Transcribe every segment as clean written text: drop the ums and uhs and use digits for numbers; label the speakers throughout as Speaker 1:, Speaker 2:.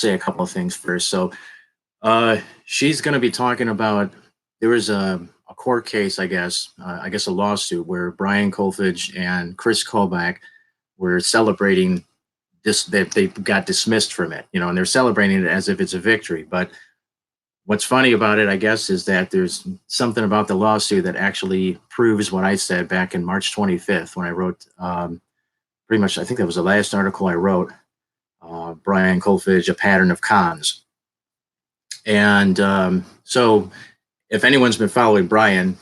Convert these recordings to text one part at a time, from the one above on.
Speaker 1: say a couple of things first. She's going to be talking about there was a court case, I guess a lawsuit where Brian Kolfage and Chris Kobach were celebrating this that they got dismissed from it, and they're celebrating it as if it's a victory. But what's funny about it, I guess, is that there's something about the lawsuit that actually proves what I said back in March 25th when I wrote pretty much, I think that was the last article I wrote, Brian Kolfage, A Pattern of Cons. And so if anyone's been following Brian,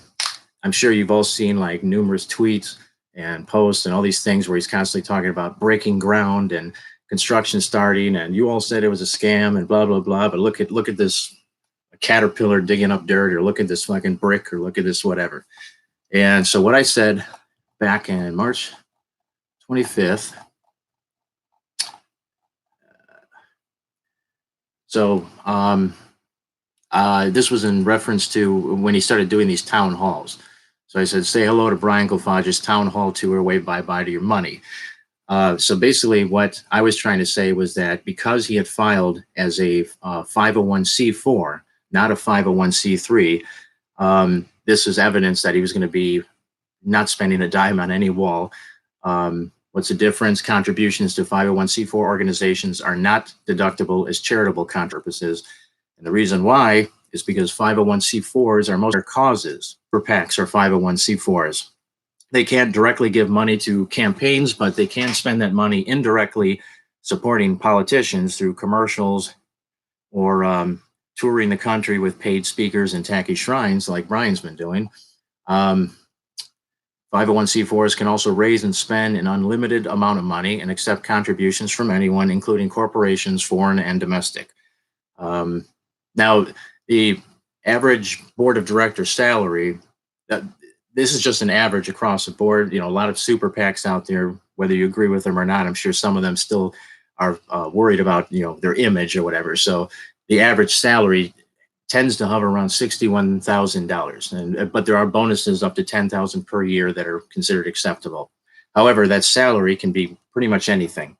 Speaker 1: I'm sure you've all seen like numerous tweets and posts and all these things where he's constantly talking about breaking ground and construction starting, and you all said it was a scam and blah blah blah. But look at this caterpillar digging up dirt, or look at this fucking brick, or look at this whatever. And so what I said back in March 25th. This was in reference to when he started doing these town halls. So I said, say hello to Brian Kolfage's town hall tour, wave bye-bye to your money. So basically what I was trying to say was that because he had filed as a 501c4, not a 501c3, this is evidence that he was going to be not spending a dime on any wall. What's the difference? Contributions to 501c4 organizations are not deductible as charitable contributions. And the reason why is because 501c4s are most causes for PACs or 501c4s. They can't directly give money to campaigns, but they can spend that money indirectly supporting politicians through commercials or touring the country with paid speakers and tacky shrines like Brian's been doing. 501c4s can also raise and spend an unlimited amount of money and accept contributions from anyone, including corporations, foreign and domestic. Now, the average board of directors salary, this is just an average across the board. A lot of super PACs out there, whether you agree with them or not, I'm sure some of them still are worried about, their image or whatever. So the average salary tends to hover around $61,000, but there are bonuses up to $10,000 per year that are considered acceptable. However, that salary can be pretty much anything.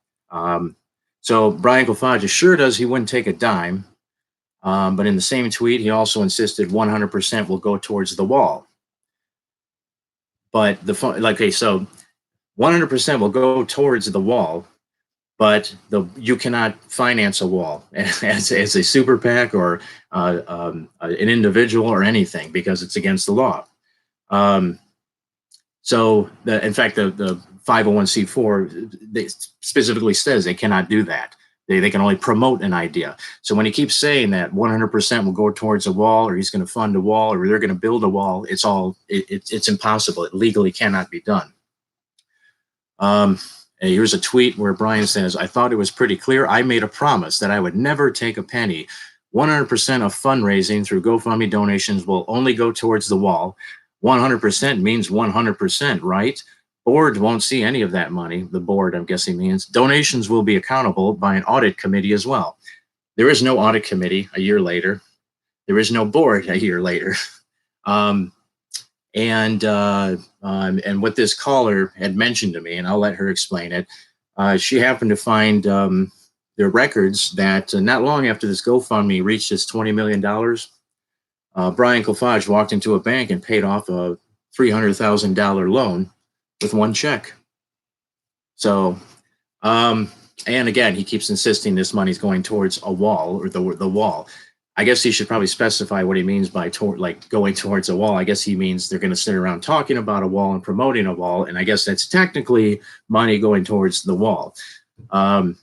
Speaker 1: So Brian Kolfage assured us he wouldn't take a dime, but in the same tweet, he also insisted 100% will go towards the wall. But so 100% will go towards the wall, but you cannot finance a wall as a super PAC or an individual or anything because it's against the law. In fact, the 501c4 they specifically says they cannot do that. They can only promote an idea. So when he keeps saying that 100% will go towards a wall, or he's going to fund a wall, or they're going to build a wall, it's impossible. It legally cannot be done. And here's a tweet where Brian says, I thought it was pretty clear. I made a promise that I would never take a penny. 100% of fundraising through GoFundMe donations will only go towards the wall. 100% means 100%, right? Board won't see any of that money. The board, I'm guessing, means donations will be accountable by an audit committee as well. There is no audit committee a year later. There is no board a year later. And what this caller had mentioned to me, and I'll let her explain it, she happened to find their records that not long after this GoFundMe reached its $20 million, Brian Kolfage walked into a bank and paid off a $300,000 loan with one check. So, and again, he keeps insisting this money's going towards a wall, or the wall. I guess he should probably specify what he means by going towards a wall. I guess he means they're going to sit around talking about a wall and promoting a wall, and I guess that's technically money going towards the wall. Then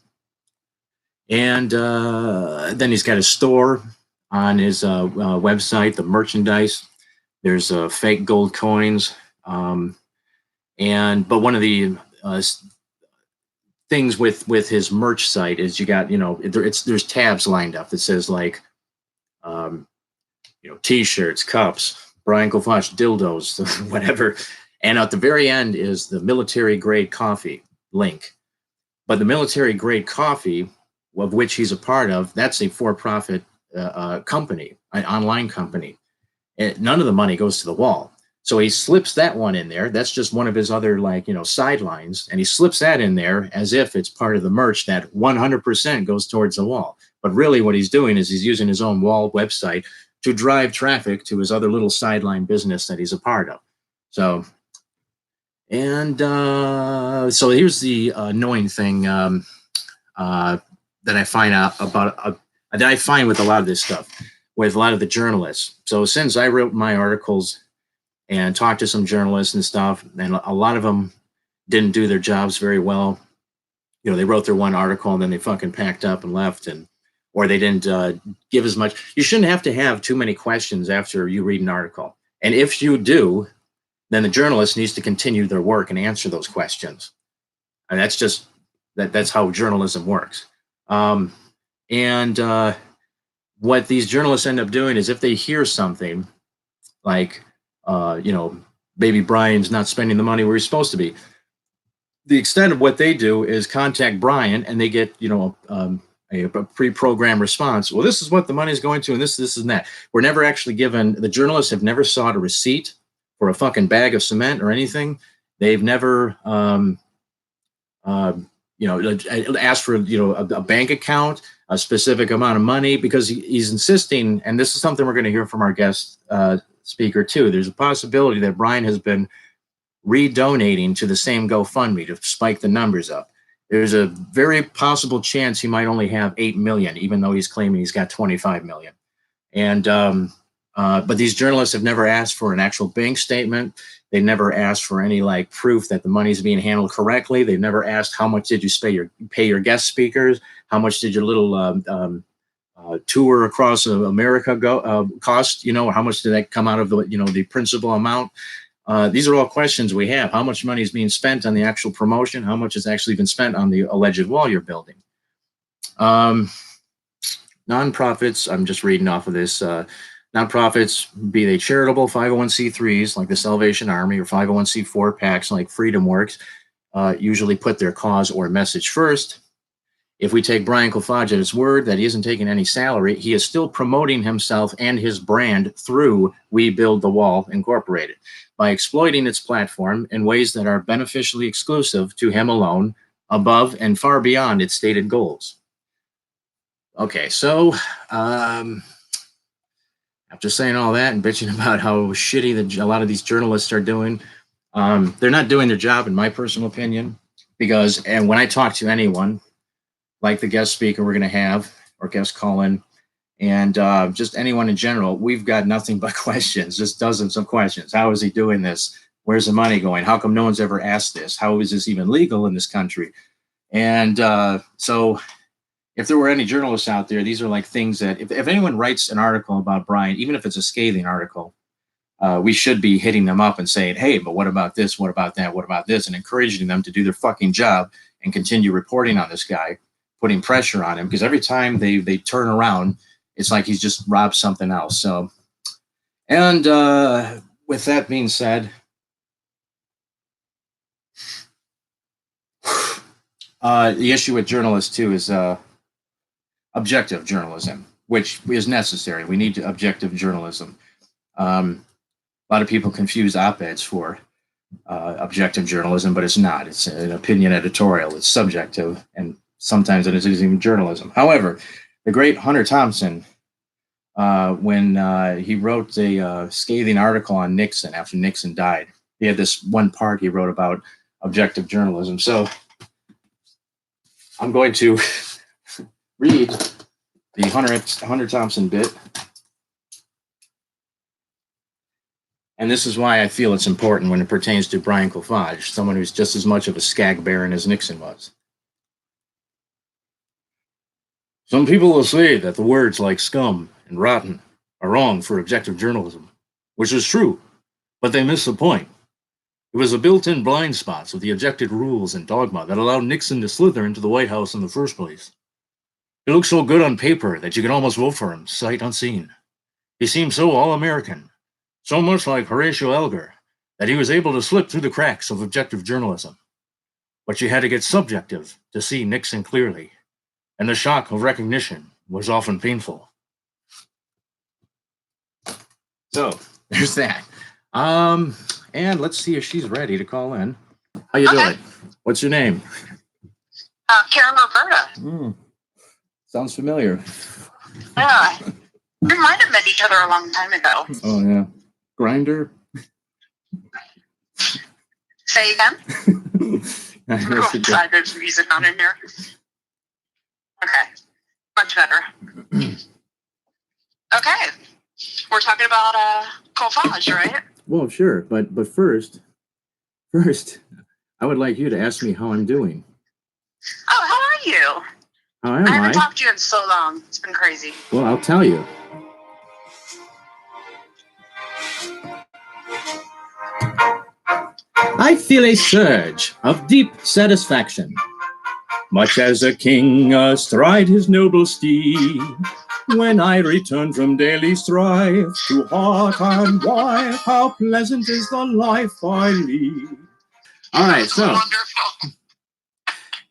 Speaker 1: he's got a store on his website, the merchandise. There's fake gold coins. But one of the things with his merch site is you got, there's tabs lined up that says like, T-shirts, cups, Brian Kolfage dildos, whatever. And at the very end is the military grade coffee link. But the military grade coffee, of which he's a part of, that's a for-profit company, an online company. And none of the money goes to the wall. So he slips that one in there. That's just one of his other sidelines. And he slips that in there as if it's part of the merch that 100% goes towards the wall. But really what he's doing is he's using his own wall website to drive traffic to his other little sideline business that he's a part of. So, and so here's the annoying thing that I find out about, that I find with a lot of this stuff, with a lot of the journalists. So since I wrote my articles and talked to some journalists and stuff, and a lot of them didn't do their jobs very well. You know, they wrote their one article and then they fucking packed up and left, and or they didn't give as much. You shouldn't have to have too many questions after you read an article. And if you do, then the journalist needs to continue their work and answer those questions. And that's just that's how journalism works. And what these journalists end up doing is if they hear something like, you know, baby Brian's not spending the money where he's supposed to be, the extent of what they do is contact Brian and they get, you know, a pre-programmed response. Well, this is what the money is going to, and this, and that. We're never actually given, the journalists have never sought a receipt for a fucking bag of cement or anything. They've never, you know, asked for, you know, a bank account, a specific amount of money, because he's insisting, and this is something we're going to hear from our guest speaker too. There's a possibility that Brian has been redonating to the same GoFundMe to spike the numbers up. There's a very possible chance he might only have 8 million, even though he's claiming he's got 25 million. And but these journalists have never asked for an actual bank statement. They never asked for any like proof that the money's being handled correctly. They've never asked how much did you pay your guest speakers? How much did your little tour across America cost? You know, how much did that come out of the, you know, the principal amount? These are all questions we have. How much money is being spent on the actual promotion? How much has actually been spent on the alleged wall you're building? Nonprofits, I'm just reading off of this. Nonprofits, be they charitable 501c3s like the Salvation Army or 501c4 PACs like Freedom Works, usually put their cause or message first. If we take Brian Kolfage at his word that he isn't taking any salary, he is still promoting himself and his brand through We Build the Wall Incorporated by exploiting its platform in ways that are beneficially exclusive to him alone, above and far beyond its stated goals. Okay, so after saying all that and bitching about how shitty a lot of these journalists are doing, they're not doing their job, in my personal opinion, because, and when I talk to anyone, like the guest speaker we're going to have, or guest call-in, and just anyone in general, we've got nothing but questions, just dozens of questions. How is he doing this? Where's the money going? How come no one's ever asked this? How is this even legal in this country? And so if there were any journalists out there, these are like things that if anyone writes an article about Brian, even if it's a scathing article, we should be hitting them up and saying, hey, but what about this? What about that? What about this? And encouraging them to do their fucking job and continue reporting on this guy, putting pressure on him, because every time they turn around, it's like he's just robbed something else. So, and with that being said, the issue with journalists too is objective journalism, which is necessary. We need objective journalism. A lot of people confuse op-eds for objective journalism, but it's not. It's an opinion editorial. It's subjective, and sometimes it isn't even journalism. However, the great Hunter Thompson, when he wrote a scathing article on Nixon after Nixon died, he had this one part he wrote about objective journalism. So I'm going to read the Hunter Thompson bit. And this is why I feel it's important when it pertains to Brian Kolfage, someone who's just as much of a skag baron as Nixon was. Some people will say that the words like scum and rotten are wrong for objective journalism, which is true, but they miss the point. It was the built-in blind spots of the objective rules and dogma that allowed Nixon to slither into the White House in the first place. He looked so good on paper that you could almost vote for him, sight unseen. He seemed so all-American, so much like Horatio Alger, that he was able to slip through the cracks of objective journalism. But you had to get subjective to see Nixon clearly, and the shock of recognition was often painful. So, there's that. And let's see if she's ready to call in. How you doing? What's your name?
Speaker 2: Karen Roberta.
Speaker 1: Sounds familiar.
Speaker 2: Yeah. We might have met each other a long time ago.
Speaker 1: Oh, yeah. Grinder?
Speaker 2: Say again? Sorry, there's music on in here. Okay. Much better. Okay. We're talking about Kolfage, right?
Speaker 1: Well, sure. But first, I would like you to ask me how I'm doing.
Speaker 2: Oh, how are you?
Speaker 1: How am I?
Speaker 2: I haven't talked to you in so long. It's been crazy.
Speaker 1: Well, I'll tell you. I feel a surge of deep satisfaction, much as a king astride his noble steed, when I return from daily strife to heart and wife, how pleasant is the life I lead. All right, so
Speaker 2: wonderful.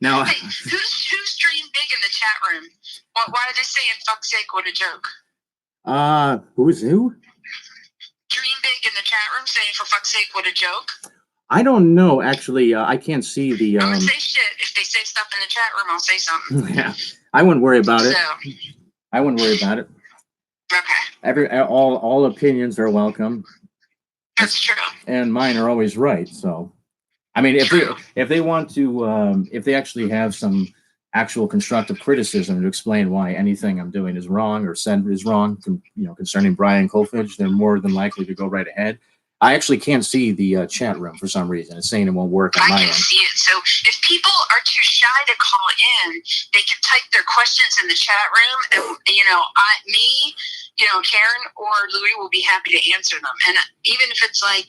Speaker 1: Now,
Speaker 2: hey, who's dream big in the chat room? Why are they saying "fuck's sake"? What a joke.
Speaker 1: Who's who?
Speaker 2: Dream big in the chat room saying "for fuck's sake, what a joke."
Speaker 1: I don't know, actually. I can't see the.
Speaker 2: I'm gonna say shit. If they say stuff in the chat room, I'll say something.
Speaker 1: Yeah, I wouldn't worry about it. I wouldn't worry about it.
Speaker 2: Okay.
Speaker 1: All opinions are welcome.
Speaker 2: That's true.
Speaker 1: And mine are always right. So, I mean, if they want to, if they actually have some actual constructive criticism to explain why anything I'm doing is wrong or said is wrong, concerning Brian Kolfage, they're more than likely to go right ahead. I actually can't see the chat room for some reason. It's saying it won't work on my end.
Speaker 2: I can see it. So if people are too shy to call in, they can type their questions in the chat room, and Karen or Louis will be happy to answer them. And even if it's like,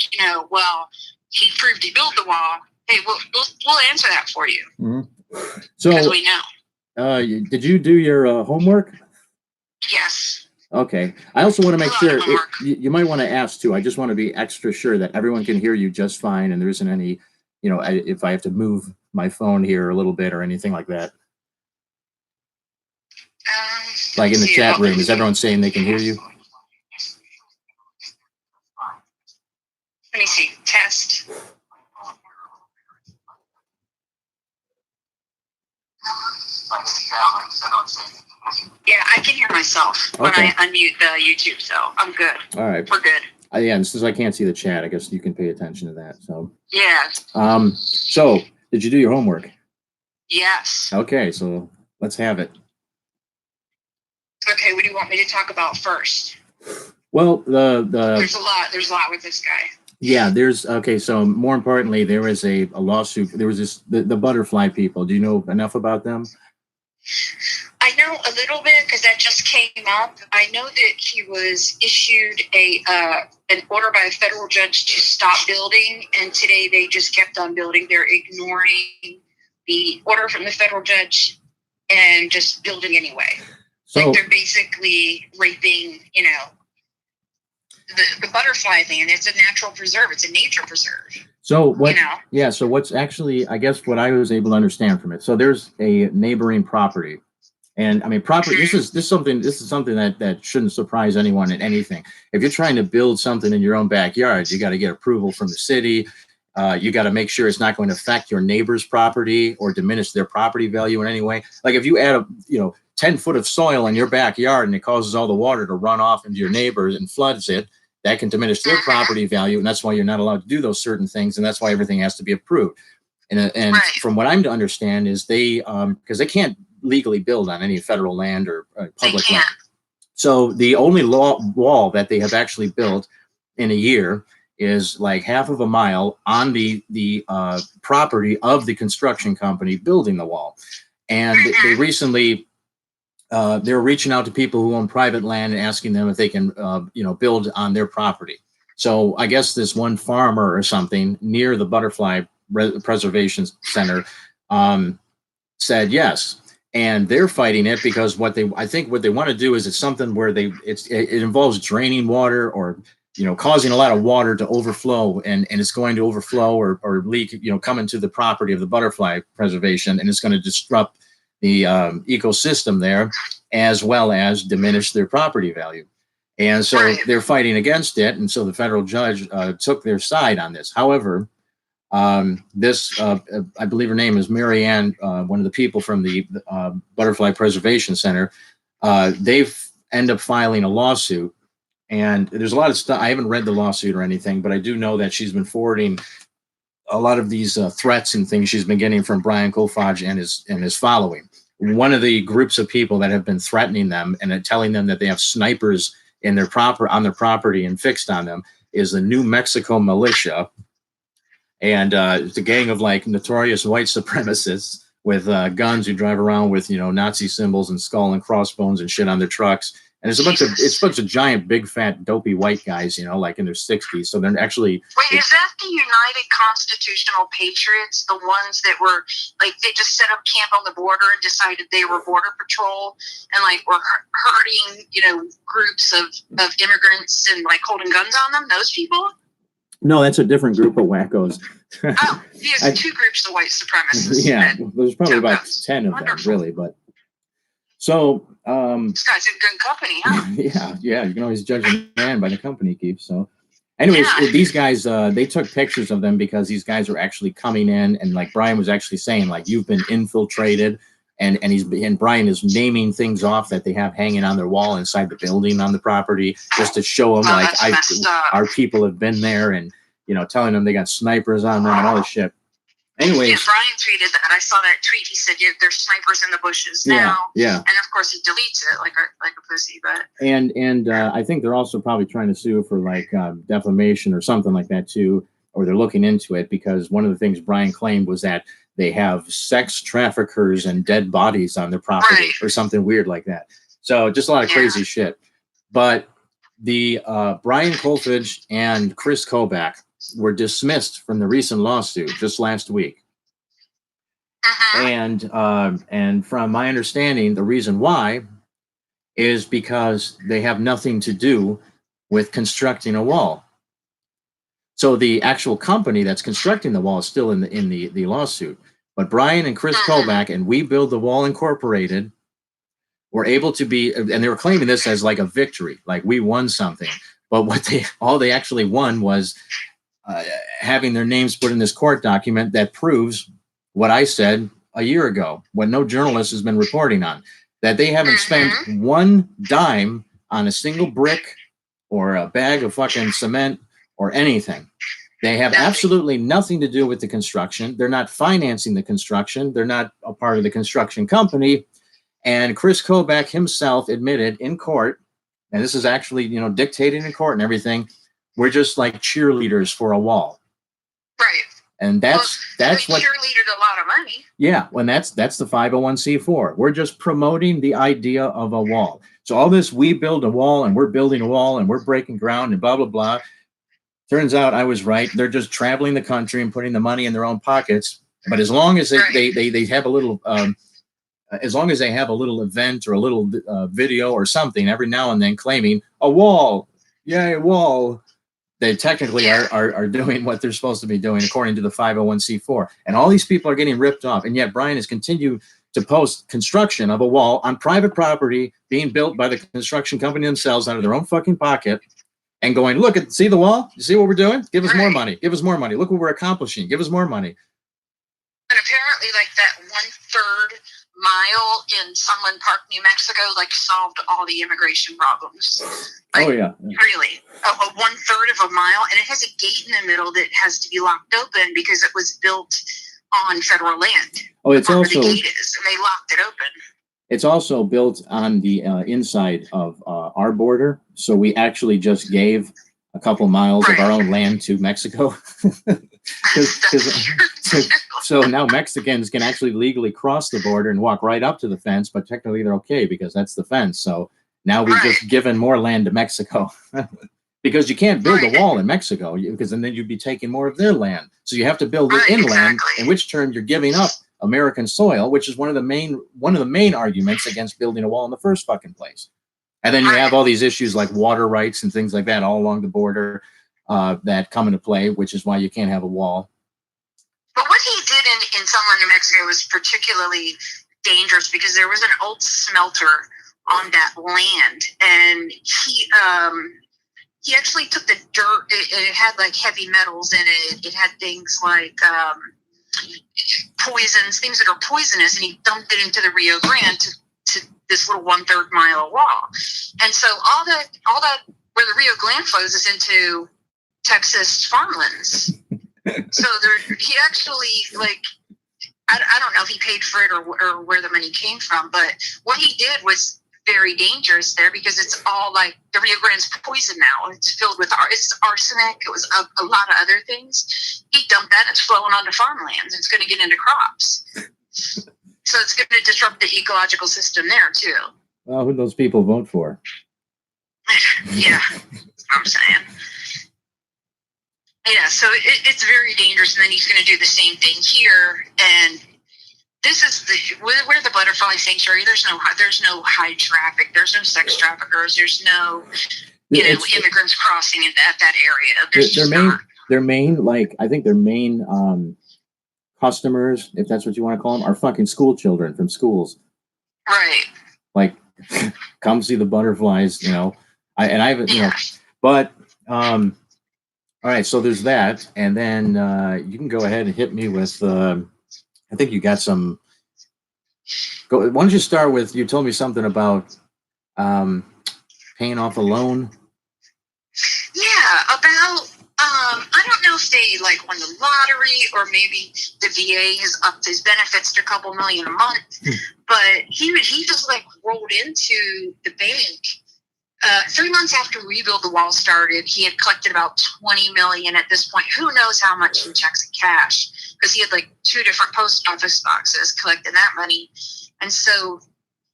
Speaker 2: well, he proved he built the wall, hey, we'll answer that for you.
Speaker 1: Mm-hmm. So,
Speaker 2: because we know.
Speaker 1: Did you do your homework?
Speaker 2: Yes.
Speaker 1: Okay. I also want to make sure you might want to ask too. I just want to be extra sure that everyone can hear you just fine, and there isn't any, if I have to move my phone here a little bit or anything like that. Like in the chat room, is everyone saying they can hear you?
Speaker 2: Let me see. Test. Yeah, I can hear myself when I unmute the YouTube, so I'm good.
Speaker 1: All right.
Speaker 2: We're good.
Speaker 1: Yeah, and since I can't see the chat, I guess you can pay attention to that. So.
Speaker 2: Yeah.
Speaker 1: So, did you do your homework? Yes. Okay, so let's have it.
Speaker 2: Okay, what do you want me to talk about first?
Speaker 1: Well,
Speaker 2: there's a lot with this guy.
Speaker 1: Yeah, so more importantly, there was a lawsuit. There was the butterfly people. Do you know enough about them?
Speaker 2: I know a little bit because that just came up. I know that he was issued an order by a federal judge to stop building, and today they just kept on building. They're ignoring the order from the federal judge and just building anyway. So they're basically raping, the butterfly thing. It's a natural preserve. It's a nature preserve.
Speaker 1: So what? Yeah. So what's actually, I guess, what I was able to understand from it. So there's a neighboring property, and I mean, property. This is something that shouldn't surprise anyone in anything. If you're trying to build something in your own backyard, you got to get approval from the city. You got to make sure it's not going to affect your neighbor's property or diminish their property value in any way. Like if you add 10 foot of soil in your backyard and it causes all the water to run off into your neighbors and floods it, that can diminish their property value, and that's why you're not allowed to do those certain things, and that's why everything has to be approved. And from what I'm to understand is they, because they can't legally build on any federal land or public land. So the only wall that they have actually built in a year is like half of a mile on the property of the construction company building the wall. And they recently, they're reaching out to people who own private land and asking them if they can, build on their property. So I guess this one farmer or something near the Butterfly Preservation Center said yes, and they're fighting it because I think what they want to do is it's something where it involves draining water or causing a lot of water to overflow, and it's going to overflow or leak, come into the property of the Butterfly Preservation, and it's going to disrupt the ecosystem there, as well as diminish their property value. And so they're fighting against it. And so the federal judge took their side on this. However, I believe her name is Marianne, one of the people from the Butterfly Preservation Center. They've end up filing a lawsuit, and there's a lot of stuff. I haven't read the lawsuit or anything, but I do know that she's been forwarding a lot of these threats and things she's been getting from Brian Kolfage and his following. One of the groups of people that have been threatening them and telling them that they have snipers in their on their property and fixed on them is the New Mexico militia. And it's a gang of like notorious white supremacists with guns who drive around with, Nazi symbols and skull and crossbones and shit on their trucks. And it's a bunch of giant, big, fat, dopey white guys, like in their 60s. So they're actually.
Speaker 2: Wait, is that the United Constitutional Patriots, the ones that were like they just set up camp on the border and decided they were border patrol and like were hurting, groups of immigrants and like holding guns on them? Those people?
Speaker 1: No, that's a different group of wackos.
Speaker 2: Oh, he has two groups of white supremacists.
Speaker 1: Yeah, there's probably about 10 of them, really, but. So,
Speaker 2: this guy's in good company, huh?
Speaker 1: Yeah. You can always judge a man by the company he keeps. So, anyways, these guys, they took pictures of them because these guys were actually coming in, and like Brian was actually saying, like, you've been infiltrated, and Brian is naming things off that they have hanging on their wall inside the building on the property, just to show them our people have been there, and telling them they got snipers on them and all this shit. Anyways,
Speaker 2: yeah, Brian tweeted that. I saw that tweet. He said, "There's snipers in the bushes now."
Speaker 1: Yeah.
Speaker 2: And of course, he deletes it like a pussy. But
Speaker 1: and I think they're also probably trying to sue for like defamation or something like that too, or they're looking into it because one of the things Brian claimed was that they have sex traffickers and dead bodies on their property or something weird like that. So just a lot of crazy shit. But the Brian Kolfage and Chris Kobach were dismissed from the recent lawsuit just last week. And from my understanding, the reason why is because they have nothing to do with constructing a wall. So the actual company that's constructing the wall is still in the lawsuit. But Brian and Chris Kobach and We Build the Wall Incorporated were able to be, and they were claiming this as like a victory, like we won something. But all they actually won was having their names put in this court document that proves what I said a year ago, what no journalist has been reporting on, that they haven't spent one dime on a single brick or a bag of fucking cement or anything. They have absolutely nothing to do with the construction. They're not financing the construction. They're not a part of the construction company. And Chris Kobach himself admitted in court, and this is actually, dictated in court and everything, we're just like cheerleaders for a wall.
Speaker 2: Right.
Speaker 1: And that's what
Speaker 2: cheerleaded a lot of money.
Speaker 1: Yeah, when that's the 501c4. We're just promoting the idea of a wall. So all this, we build a wall and we're building a wall and we're breaking ground and blah blah blah. Turns out I was right. They're just traveling the country and putting the money in their own pockets. But as long as they have a little as long as they have a little event or a little video or something every now and then claiming a wall, yay, a wall, they technically are doing what they're supposed to be doing according to the 501c4. And all these people are getting ripped off. And yet Brian has continued to post construction of a wall on private property being built by the construction company themselves out of their own fucking pocket and going, see the wall? You see what we're doing? Give us more money. Give us more money. Look what we're accomplishing. Give us more money.
Speaker 2: And apparently like that 1/3 mile in Sunland Park, New Mexico, like solved all the immigration problems. Like, really, a 1/3 of a mile, and it has a gate in the middle that has to be locked open because it was built on federal land.
Speaker 1: Oh, it's also
Speaker 2: the gate is, and they locked it open.
Speaker 1: It's also built on the inside of our border, so we actually just gave a couple miles of our own land to Mexico. So now Mexicans can actually legally cross the border and walk right up to the fence, but technically they're okay because that's the fence. So now we've just given more land to Mexico because you can't build a wall in Mexico because then you'd be taking more of their land. So you have to build it inland, in which turn you're giving up American soil, which is one of the main arguments against building a wall in the first fucking place. And then you have all these issues like water rights and things like that all along the border that come into play, which is why you can't have a wall.
Speaker 2: But what he did in Sunland, New Mexico was particularly dangerous because there was an old smelter on that land, and he actually took the dirt. It had like heavy metals in it. It had things like poisons, things that are poisonous, and he dumped it into the Rio Grande to this little 1/3 mile wall. And so all that where the Rio Grande flows is into Texas farmlands. So he actually, like, I don't know if he paid for it or where the money came from, but what he did was very dangerous there, because it's all like the Rio Grande's poison now. It's filled with it's arsenic. It was a lot of other things. He dumped that. It's flowing onto farmlands. It's going to get into crops. So it's going to disrupt the ecological system there too.
Speaker 1: Well, who those people vote for?
Speaker 2: Yeah, that's what I'm saying. Yeah, so it's very dangerous, and then he's going to do the same thing here. And this is where the butterfly sanctuary. There's no high traffic. There's no sex traffickers. There's no immigrants crossing at that area.
Speaker 1: Their main like I think their main customers, if that's what you want to call them, are fucking school children from schools.
Speaker 2: Right.
Speaker 1: Like, come see the butterflies, you know. But all right, so there's that, and then you can go ahead and hit me with. I think you got some. Why don't you start with? You told me something about paying off a loan.
Speaker 2: Yeah, about. I don't know if they like won the lottery, or maybe the VA has upped his benefits to a couple million a month. But he just like rolled into the bank. 3 months after Rebuild the Wall started, he had collected about $20 million at this point. Who knows how much in checks and cash? Because he had like 2 different post office boxes collecting that money. And so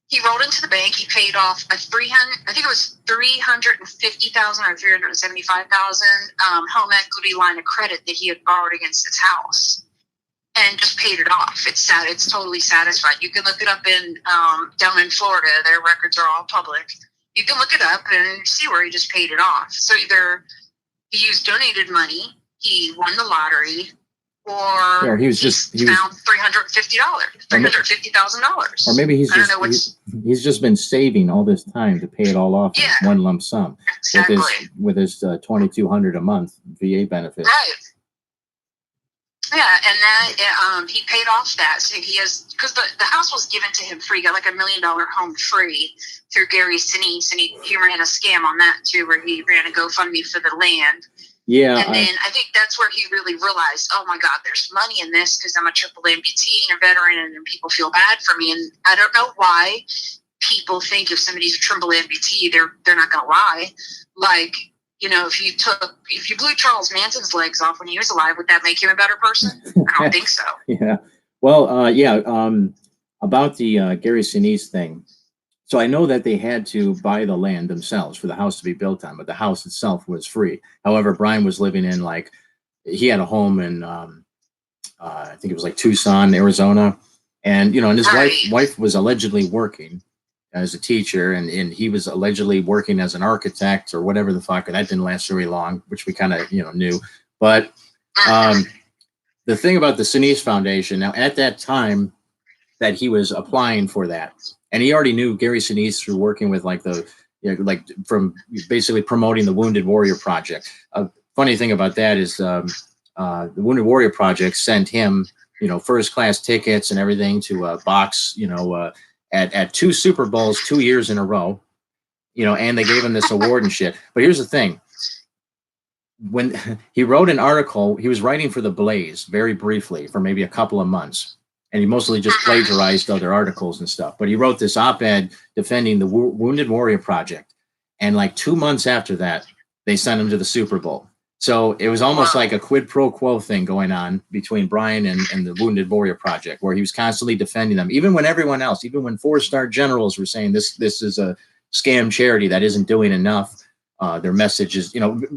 Speaker 2: he rolled into the bank. He paid off a $350,000 or $375,000 home equity line of credit that he had borrowed against his house, and just paid it off. It's sad. It's totally satisfied. You can look it up in down in Florida. Their records are all public. You can look it up and see where he just paid it off. So either he used donated money, he won the lottery, or he found $350,000.
Speaker 1: Or maybe he's just been saving all this time to pay it all off in one lump sum.
Speaker 2: Exactly.
Speaker 1: With his $2,200 a month VA benefit.
Speaker 2: Right. Yeah, and that he paid off that. So he has, because the house was given to him free. He got like $1 million home free through Gary Sinise, and he ran a scam on that too, where he ran a GoFundMe for the land.
Speaker 1: Yeah,
Speaker 2: and then I think that's where he really realized, oh my God, there's money in this, because I'm a triple amputee and a veteran, and people feel bad for me. And I don't know why people think if somebody's a triple amputee, they're not going to lie. Like, you know, if you blew Charles Manson's legs off when he was alive, would that make him a better person? I don't think so.
Speaker 1: Yeah. Well, about the Gary Sinise thing. So I know that they had to buy the land themselves for the house to be built on, but the house itself was free. However, Brian was living in he had a home in, I think it was like Tucson, Arizona. And, and his wife was allegedly working as a teacher, and he was allegedly working as an architect or whatever the fuck. And that didn't last very long, which we kind of, knew. But the thing about the Sinise Foundation, now at that time that he was applying for that, and he already knew Gary Sinise through working with from basically promoting the Wounded Warrior Project. Funny thing about that is the Wounded Warrior Project sent him, first class tickets and everything to box, at 2 Super Bowls 2 years in a row, and they gave him this award and shit. But here's the thing. When he wrote an article, he was writing for The Blaze very briefly for maybe a couple of months. And he mostly just plagiarized other articles and stuff. But he wrote this op-ed defending the Wounded Warrior Project. And 2 months after that, they sent him to the Super Bowl. So it was almost like a quid pro quo thing going on between Brian and the Wounded Warrior Project, where he was constantly defending them, even when everyone else, even when 4-star generals were saying this is a scam charity that isn't doing enough. Their message is,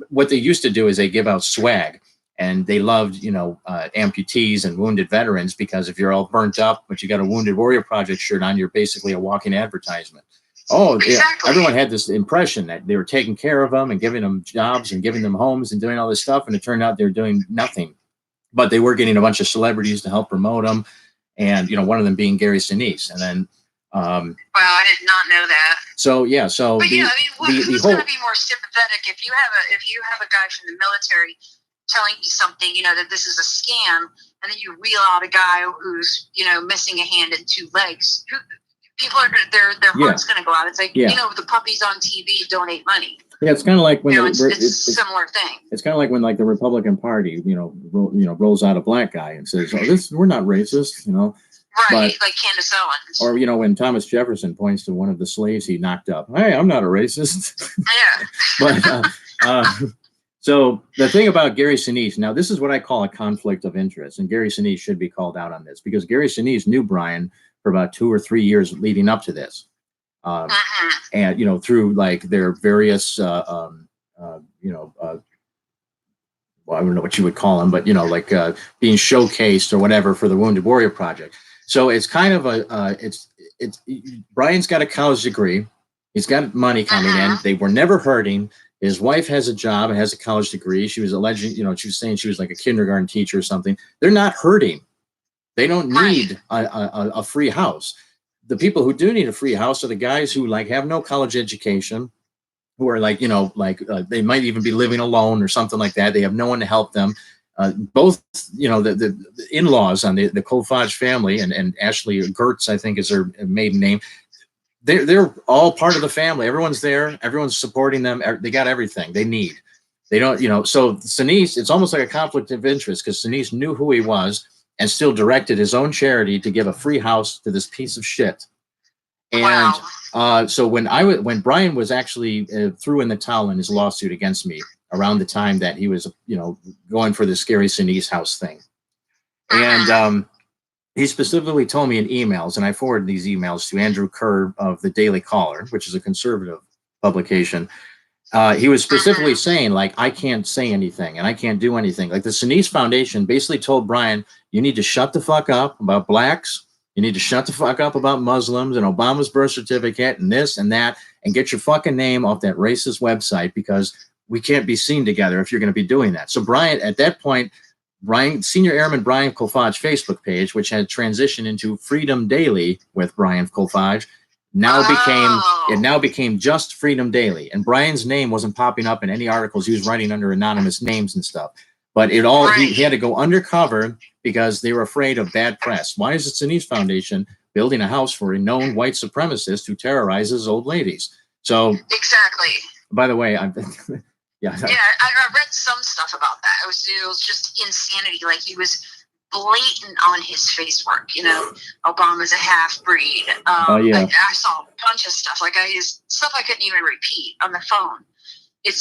Speaker 1: what they used to do is they give out swag. And they loved, amputees and wounded veterans, because if you're all burnt up, but you got a Wounded Warrior Project shirt on, you're basically a walking advertisement. Oh, exactly. Yeah. Everyone had this impression that they were taking care of them and giving them jobs and giving them homes and doing all this stuff. And it turned out they're doing nothing. But they were getting a bunch of celebrities to help promote them. And, one of them being Gary Sinise. And then
Speaker 2: Wow, I did not know that.
Speaker 1: So yeah, so
Speaker 2: but
Speaker 1: the,
Speaker 2: yeah, I mean, who's
Speaker 1: whole,
Speaker 2: going to be more sympathetic if you have a guy from the military telling you something, that this is a scam, and then you reel out a guy who's missing a hand and two legs. People are their heart's going to go out. It's like the puppies on TV donate money.
Speaker 1: Yeah, it's kind of like when
Speaker 2: it's a similar thing.
Speaker 1: It's kind of like when like the Republican Party, rolls out a black guy and says, "Oh, we're not racist,"
Speaker 2: Right, like Candace Owens.
Speaker 1: Or when Thomas Jefferson points to one of the slaves he knocked up, "Hey, I'm not a racist."
Speaker 2: Yeah.
Speaker 1: But so the thing about Gary Sinise, now this is what I call a conflict of interest, and Gary Sinise should be called out on this because Gary Sinise knew Brian for about 2 or 3 years leading up to this. And through like their various well, I don't know what you would call them, but like being showcased or whatever for the Wounded Warrior Project. So it's kind of it's Brian's got a college degree, he's got money coming in. They were never hurting. His wife has a job and has a college degree. She was alleging, she was saying she was like a kindergarten teacher or something. They're not hurting. They don't need a free house. The people who do need a free house are the guys who like have no college education, who are like, they might even be living alone or something like that. They have no one to help them. Both, the in-laws on the Kolfage family and Ashley Gertz, I think is her maiden name. They're all part of the family. Everyone's there. Everyone's supporting them. They got everything they need. They don't, so Sinise, it's almost like a conflict of interest because Sinise knew who he was and still directed his own charity to give a free house to this piece of shit. And so when Brian was actually threw in the towel in his lawsuit against me around the time that he was, going for the Scary Sinise house thing. And he specifically told me in emails, and I forwarded these emails to Andrew Kerr of the Daily Caller, which is a conservative publication. He was specifically saying, like, I can't say anything and I can't do anything. Like the Sinise Foundation basically told Brian, you need to shut the fuck up about blacks. You need to shut the fuck up about Muslims and Obama's birth certificate and this and that, and get your fucking name off that racist website because we can't be seen together if you're going to be doing that. So Brian, at that point, Senior Airman Brian Kolfage Facebook page, which had transitioned into Freedom Daily with Brian Kolfage, now became just Freedom Daily. And Brian's name wasn't popping up in any articles. He was writing under anonymous names and stuff. But he had to go undercover because they were afraid of bad press. Why is the Sinise Foundation building a house for a known white supremacist who terrorizes old ladies? So
Speaker 2: exactly.
Speaker 1: By the way,
Speaker 2: yeah, I read some stuff about that. It was just insanity. Like he was blatant on his Facebook. Obama's a half breed. I saw a bunch of stuff. Like stuff I couldn't even repeat on the phone. It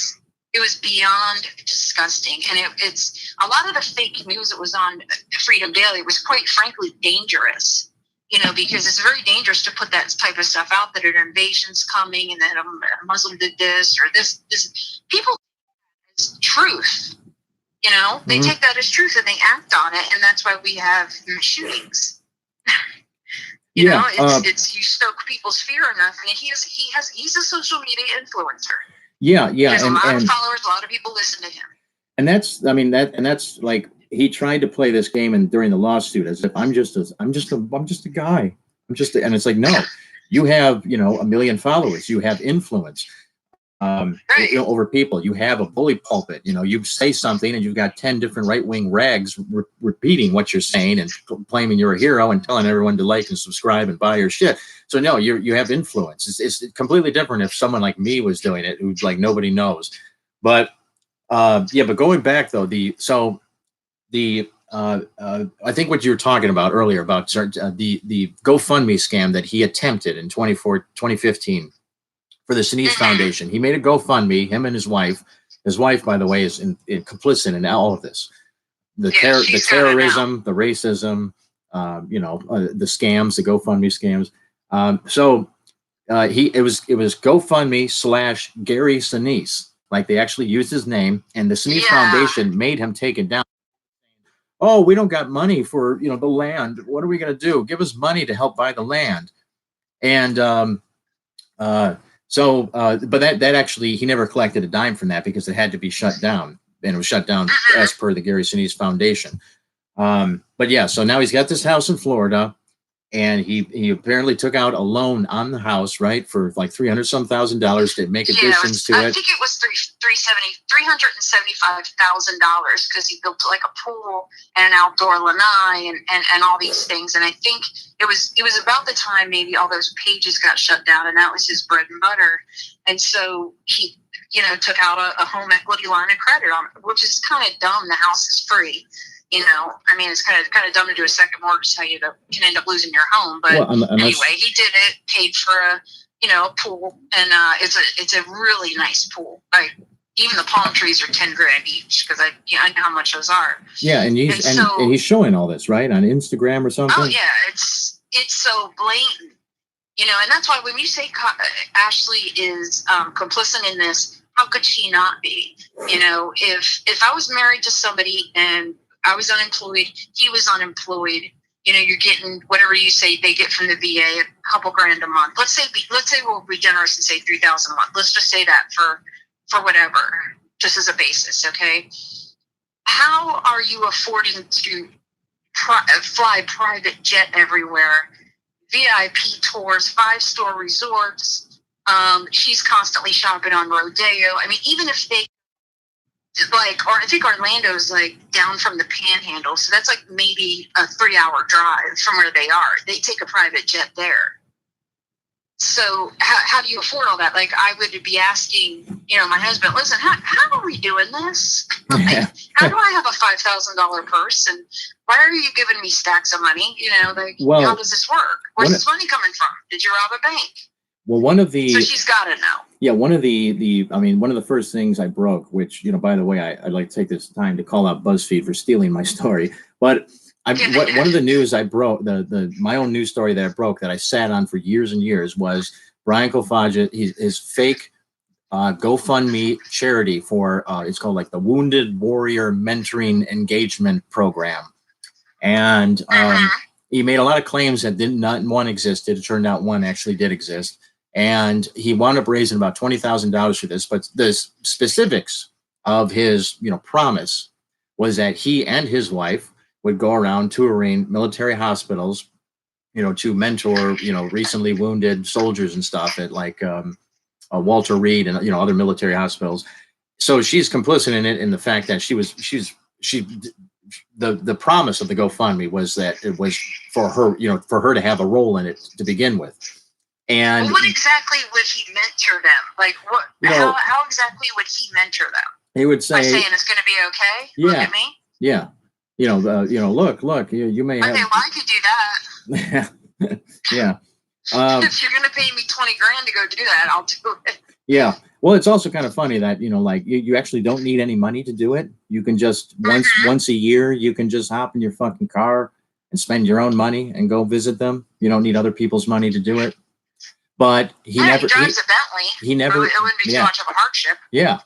Speaker 2: was beyond disgusting, and it's a lot of the fake news that was on Freedom Daily was quite frankly dangerous. Because it's very dangerous to put that type of stuff out that an invasion's coming and that a Muslim did this or this. People as truth. They take that as truth and they act on it, and that's why we have shootings. You you stoke people's fear enough, and he's a social media influencer.
Speaker 1: Yeah.
Speaker 2: He has a lot of followers, a lot of people listen to him.
Speaker 1: And that's like he tried to play this game and during the lawsuit as if I'm just a guy. And it's like, no, you have, a million followers, you have influence over people. You have a bully pulpit, you say something and you've got 10 different right-wing rags repeating what you're saying and claiming you're a hero and telling everyone to like and subscribe and buy your shit. So no, you have influence. It's completely different if someone like me was doing it, who's like nobody knows. But but going back though, I think what you were talking about earlier about the GoFundMe scam that he attempted in 2015 for the Sinise Foundation. He made a GoFundMe, him and his wife. His wife, by the way, is complicit in all of this. The terrorism, the racism, the scams, the GoFundMe scams. It was GoFundMe / Gary Sinise. Like they actually used his name, and the Sinise Foundation made him take it down. Oh, we don't got money for the land. What are we going to do? Give us money to help buy the land. And but that actually he never collected a dime from that because it had to be shut down, and it was shut down as per the Gary Sinise Foundation. But yeah, so now he's got this house in Florida, and he apparently took out a loan on the house, right, for like $300,000 to make additions to
Speaker 2: I
Speaker 1: it.
Speaker 2: think it was $375,000 because he built like a pool and an outdoor lanai and all these things. And I think it was about the time maybe all those pages got shut down, and that was his bread and butter. And so he, took out a home equity line of credit on it, which is kind of dumb. The house is free. I mean, it's kind of dumb to do a second mortgage, how you can end up losing your home. But anyway, he did it, paid for a pool, and it's a really nice pool. Like even the palm trees are $10,000 each because I know how much those are.
Speaker 1: Yeah, and he's showing all this right on Instagram or something.
Speaker 2: Oh yeah, it's so blatant, and that's why when you say Ashley is complicit in this, how could she not be? If I was married to somebody and I was unemployed, he was unemployed, you're getting whatever you say they get from the VA, a couple grand a month. Let's say we'll be generous and say $3,000 a month. Let's just say that for whatever, just as a basis, okay? How are you affording to fly private jet everywhere, VIP tours, 5-star resorts? She's constantly shopping on Rodeo. I mean, even if they or I think Orlando's like down from the Panhandle, so that's like maybe a 3-hour drive from where they are. They take a private jet there. So how do you afford all that? Like I would be asking, my husband, listen, how are we doing this? Like, how do I have a $5,000 purse, and why are you giving me stacks of money? How does this work? Where's this money coming from? Did you rob a bank?
Speaker 1: Well, one of the
Speaker 2: so she's got to know.
Speaker 1: Yeah, one of the first things I broke, which by the way, I'd like to take this time to call out BuzzFeed for stealing my story. But one of the news I broke, my own news story that I broke that I sat on for years and years was Brian Kolfage, his fake GoFundMe charity for it's called like the Wounded Warrior Mentoring Engagement Program, and he made a lot of claims that not one existed. It turned out one actually did exist. And he wound up raising about $20,000 for this. But the specifics of his, promise was that he and his wife would go around touring military hospitals, to mentor, recently wounded soldiers and stuff at like Walter Reed and, other military hospitals. So she's complicit in it, in the fact that the promise of the GoFundMe was that it was for her, for her to have a role in it to begin with. And
Speaker 2: what exactly would he mentor them? Like what? How exactly would he mentor them?
Speaker 1: He would say,
Speaker 2: by saying it's going to be okay.
Speaker 1: Yeah,
Speaker 2: look at me.
Speaker 1: Yeah, look. You may have.
Speaker 2: Okay, well, I could do that.
Speaker 1: Yeah.
Speaker 2: If you're going to pay me $20,000 to go do that, I'll do it.
Speaker 1: Yeah. Well, it's also kind of funny that like you actually don't need any money to do it. You can just once a year you can just hop in your fucking car and spend your own money and go visit them. You don't need other people's money to do it. But he never.
Speaker 2: He drives a Bentley.
Speaker 1: He never.
Speaker 2: It wouldn't be too much of a hardship.
Speaker 1: Yeah.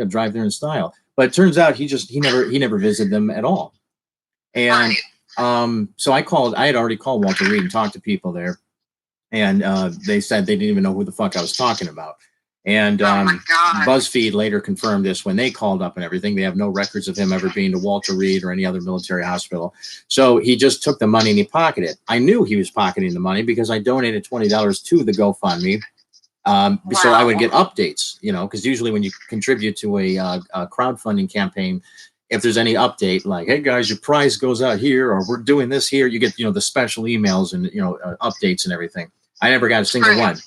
Speaker 1: Drive there in style. But it turns out he never visited them at all. And so I had already called Walter Reed and talked to people there, and they said they didn't even know who the fuck I was talking about. And BuzzFeed later confirmed this when they called up and everything. They have no records of him ever being to Walter Reed or any other military hospital. So he just took the money and he pocketed it. I knew he was pocketing the money because I donated $20 to the GoFundMe. So I would get updates, because usually when you contribute to a crowdfunding campaign, if there's any update like, hey guys, your prize goes out here, or we're doing this here, you get, the special emails and, updates and everything. I never got a single one.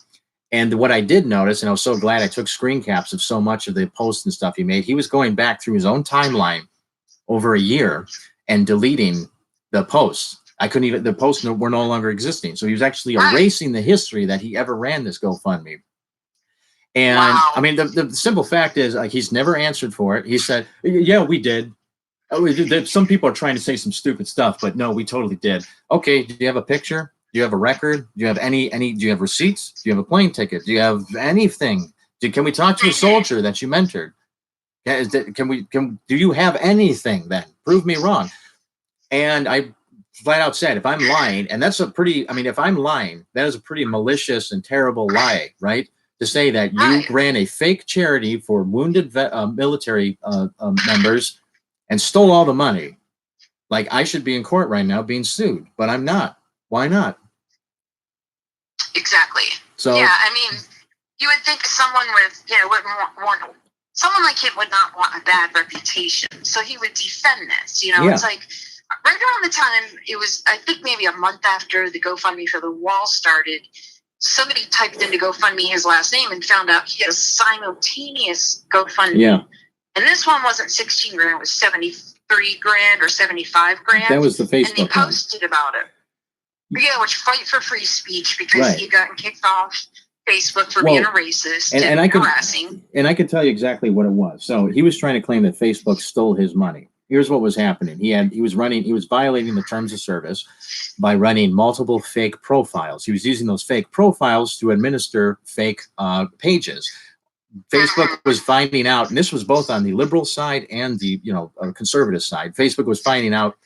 Speaker 1: And what I did notice, and I was so glad I took screen caps of so much of the posts and stuff he made, he was going back through his own timeline over a year and deleting the posts. The posts were no longer existing. So he was actually erasing the history that he ever ran this GoFundMe. And I mean, the simple fact is, like, he's never answered for it. He said, yeah, we did. Some people are trying to say some stupid stuff, but no, we totally did. Okay, do you have a picture? Do you have a record? Do you have any, do you have receipts? Do you have a plane ticket? Do you have anything? Can we talk to a soldier that you mentored? Do you have anything then? Prove me wrong. And I flat out said, if I'm lying, and that's if I'm lying, that is a pretty malicious and terrible lie, right? To say that you ran a fake charity for wounded military members and stole all the money. Like, I should be in court right now being sued, but I'm not. Why not?
Speaker 2: Exactly.
Speaker 1: So
Speaker 2: yeah, I mean, you would think someone with, wouldn't want someone like him would not want a bad reputation, so he would defend this. It's like right around the time it was, I think maybe a month after the GoFundMe for the wall started, somebody typed into GoFundMe his last name and found out he had a simultaneous GoFundMe.
Speaker 1: Yeah.
Speaker 2: And this one wasn't 16 grand, it was 73 grand or 75 grand.
Speaker 1: That was the Facebook
Speaker 2: And they posted about it. Yeah, which fight for free speech because he got kicked off Facebook for being a racist and harassing.
Speaker 1: And I could tell you exactly what it was. So he was trying to claim that Facebook stole his money. Here's what was happening. He was violating the terms of service by running multiple fake profiles. He was using those fake profiles to administer fake pages. Facebook was finding out, and this was both on the liberal side and the conservative side. Facebook was finding out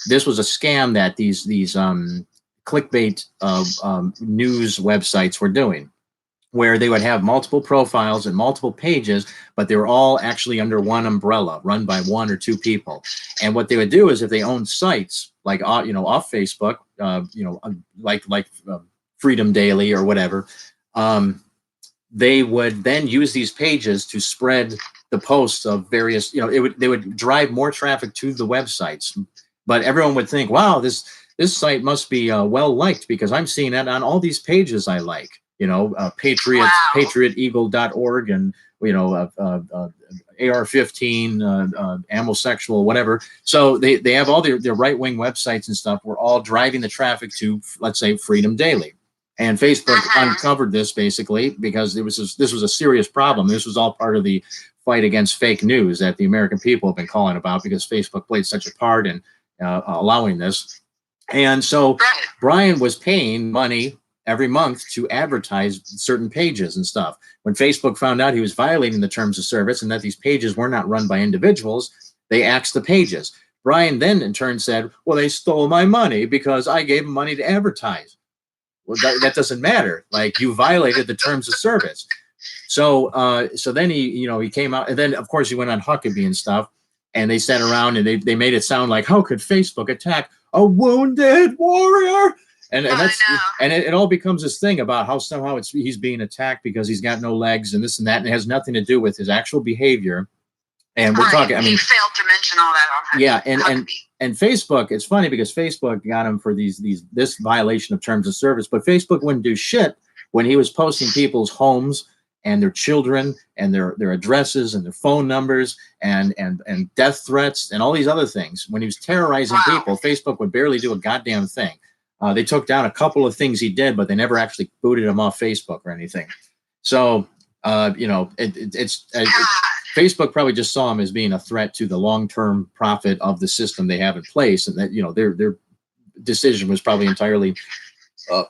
Speaker 1: this was a scam that these clickbait news websites were doing, where they would have multiple profiles and multiple pages, but they were all actually under one umbrella, run by one or two people. And what they would do is, if they owned sites like off Facebook, like Freedom Daily or whatever, they would then use these pages to spread the posts of various. They would drive more traffic to the websites, but everyone would think, wow, this site must be well liked because I'm seeing that on all these pages I like. patrioteagle.org and AR-15, Amosexual, whatever. So they have all their right-wing websites and stuff. We're all driving the traffic to, let's say, Freedom Daily. And Facebook uncovered this basically because this was a serious problem. This was all part of the fight against fake news that the American people have been calling about because Facebook played such a part in allowing this. And so Brian was paying money every month to advertise certain pages and stuff. When Facebook found out he was violating the terms of service and that these pages were not run by individuals, they axed the pages. Brian then in turn said, well, they stole my money because I gave them money to advertise. Well, that doesn't matter. Like, you violated the terms of service. So then he came out, and then of course he went on Huckabee and stuff, and they sat around and they made it sound like, how could Facebook attack a wounded warrior? And it all becomes this thing about how somehow he's being attacked because he's got no legs and this and that, and it has nothing to do with his actual behavior. And we're talking. I mean,
Speaker 2: he failed to mention all that on Huckabee.
Speaker 1: And Facebook. It's funny because Facebook got him for this violation of terms of service, but Facebook wouldn't do shit when he was posting people's homes and their children and their addresses and their phone numbers and death threats and all these other things. When he was terrorizing people, Facebook would barely do a goddamn thing. They took down a couple of things he did, but they never actually booted him off Facebook or anything. So, Facebook probably just saw him as being a threat to the long-term profit of the system they have in place, and that their decision was probably entirely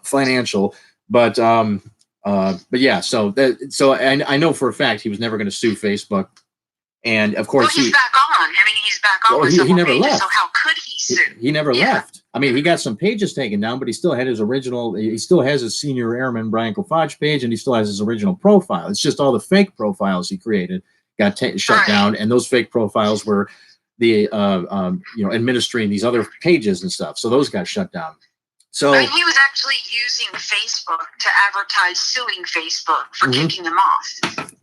Speaker 1: financial. But yeah, so I know for a fact he was never going to sue Facebook, and of course
Speaker 2: he's back on. I mean, he's back on.
Speaker 1: He never left.
Speaker 2: So how could he sue?
Speaker 1: He never left. I mean, he got some pages taken down, but he still had his original. He still has his senior airman Brian Kolfage page, and he still has his original profile. It's just all the fake profiles he created got shut down, and those fake profiles were the administering these other pages and stuff. So those got shut down. So
Speaker 2: but he was actually using Facebook to advertise suing Facebook for kicking him off.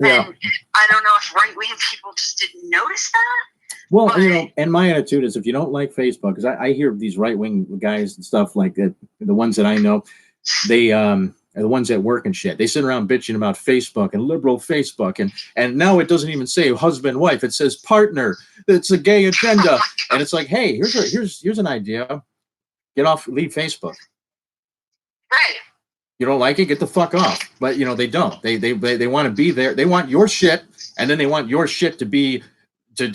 Speaker 1: Yeah.
Speaker 2: And I don't know if right-wing people just didn't notice that.
Speaker 1: Well, and my attitude is, if you don't like Facebook, because I hear these right-wing guys and stuff like that, the ones that I know, they are the ones that work and shit. They sit around bitching about Facebook and liberal Facebook, and now it doesn't even say husband, wife. It says partner. It's a gay agenda. And it's like, hey, here's an idea. Leave Facebook.
Speaker 2: Right.
Speaker 1: You don't like it? Get the fuck off. But they don't. They want to be there. They want your shit, and then they want your shit to be to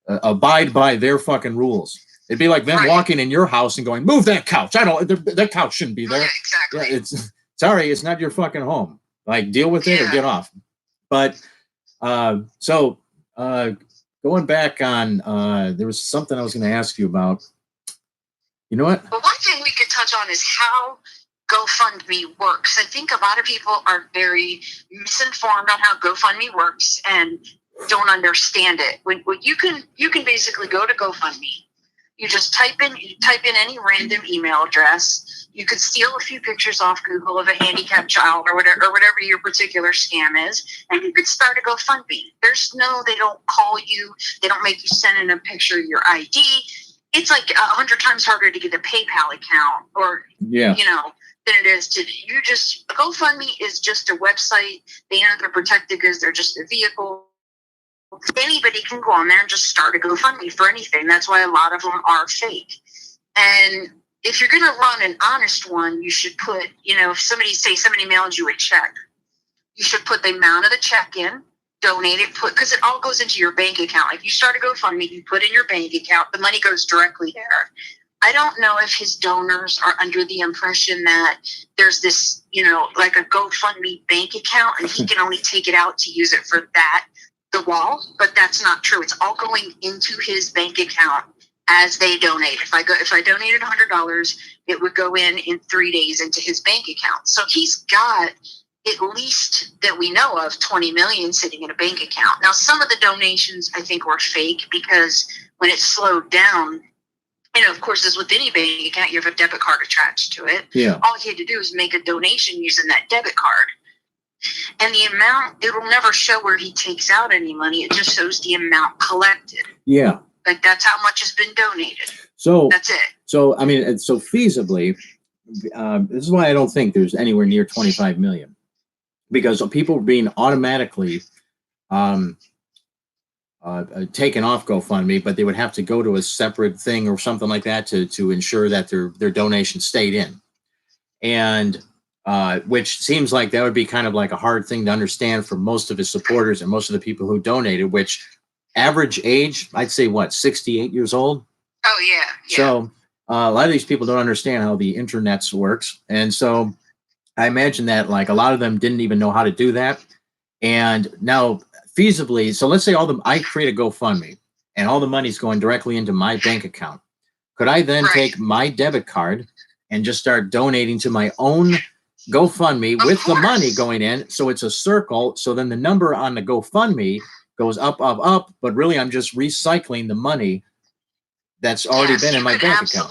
Speaker 1: abide by their fucking rules. It'd be like them walking in your house and going, "Move that couch. That couch shouldn't be there."
Speaker 2: Yeah, exactly.
Speaker 1: Yeah, sorry, it's not your fucking home. Like, deal with it or get off. But going back on, there was something I was going to ask you about. You know what?
Speaker 2: Well, one thing we could touch on is how GoFundMe works. I think a lot of people are very misinformed on how GoFundMe works and don't understand it. When you can basically go to GoFundMe. You just type in any random email address. You could steal a few pictures off Google of a handicapped child or whatever your particular scam is, and you could start a GoFundMe. They don't call you, they don't make you send in a picture of your ID. It's like 100 times harder to get a PayPal account or than it is to GoFundMe is just a website. They know they're protected because they're just a vehicle. Anybody can go on there and just start a GoFundMe for anything. That's why a lot of them are fake. And if you're going to run an honest one, you should put, if somebody mailed you a check, you should put the amount of the check in, donate it, because it all goes into your bank account. Like you start a GoFundMe, you put in your bank account, the money goes directly there. I don't know if his donors are under the impression that there's this, like a GoFundMe bank account and he can only take it out to use it for the wall, but that's not true. It's all going into his bank account as they donate. If I donated $100, it would go in 3 days into his bank account. So he's got, at least that we know of, 20 million sitting in a bank account. Now, some of the donations I think were fake because when it slowed down, of course, as with any bank account, you have a debit card attached to it.
Speaker 1: Yeah.
Speaker 2: All he had to do is make a donation using that debit card. And the amount, it will never show where he takes out any money. It just shows the amount collected.
Speaker 1: Yeah.
Speaker 2: Like that's how much has been donated.
Speaker 1: So
Speaker 2: that's it.
Speaker 1: So, I mean, so feasibly, this is why I don't think there's anywhere near 25 million, because people being automatically taken off GoFundMe, but they would have to go to a separate thing or something like that to ensure that their donation stayed in. And which seems like that would be kind of like a hard thing to understand for most of his supporters and most of the people who donated, which average age, I'd say, 68 years old.
Speaker 2: Oh, yeah.
Speaker 1: So a lot of these people don't understand how the internet works. And so I imagine that like a lot of them didn't even know how to do that. And now feasibly, so let's say I create a GoFundMe and all the money's going directly into my bank account. Could I then take my debit card and just start donating to my own GoFundMe with the money going in? So it's a circle. So then the number on the GoFundMe goes up, but really I'm just recycling the money that's already been in my bank account.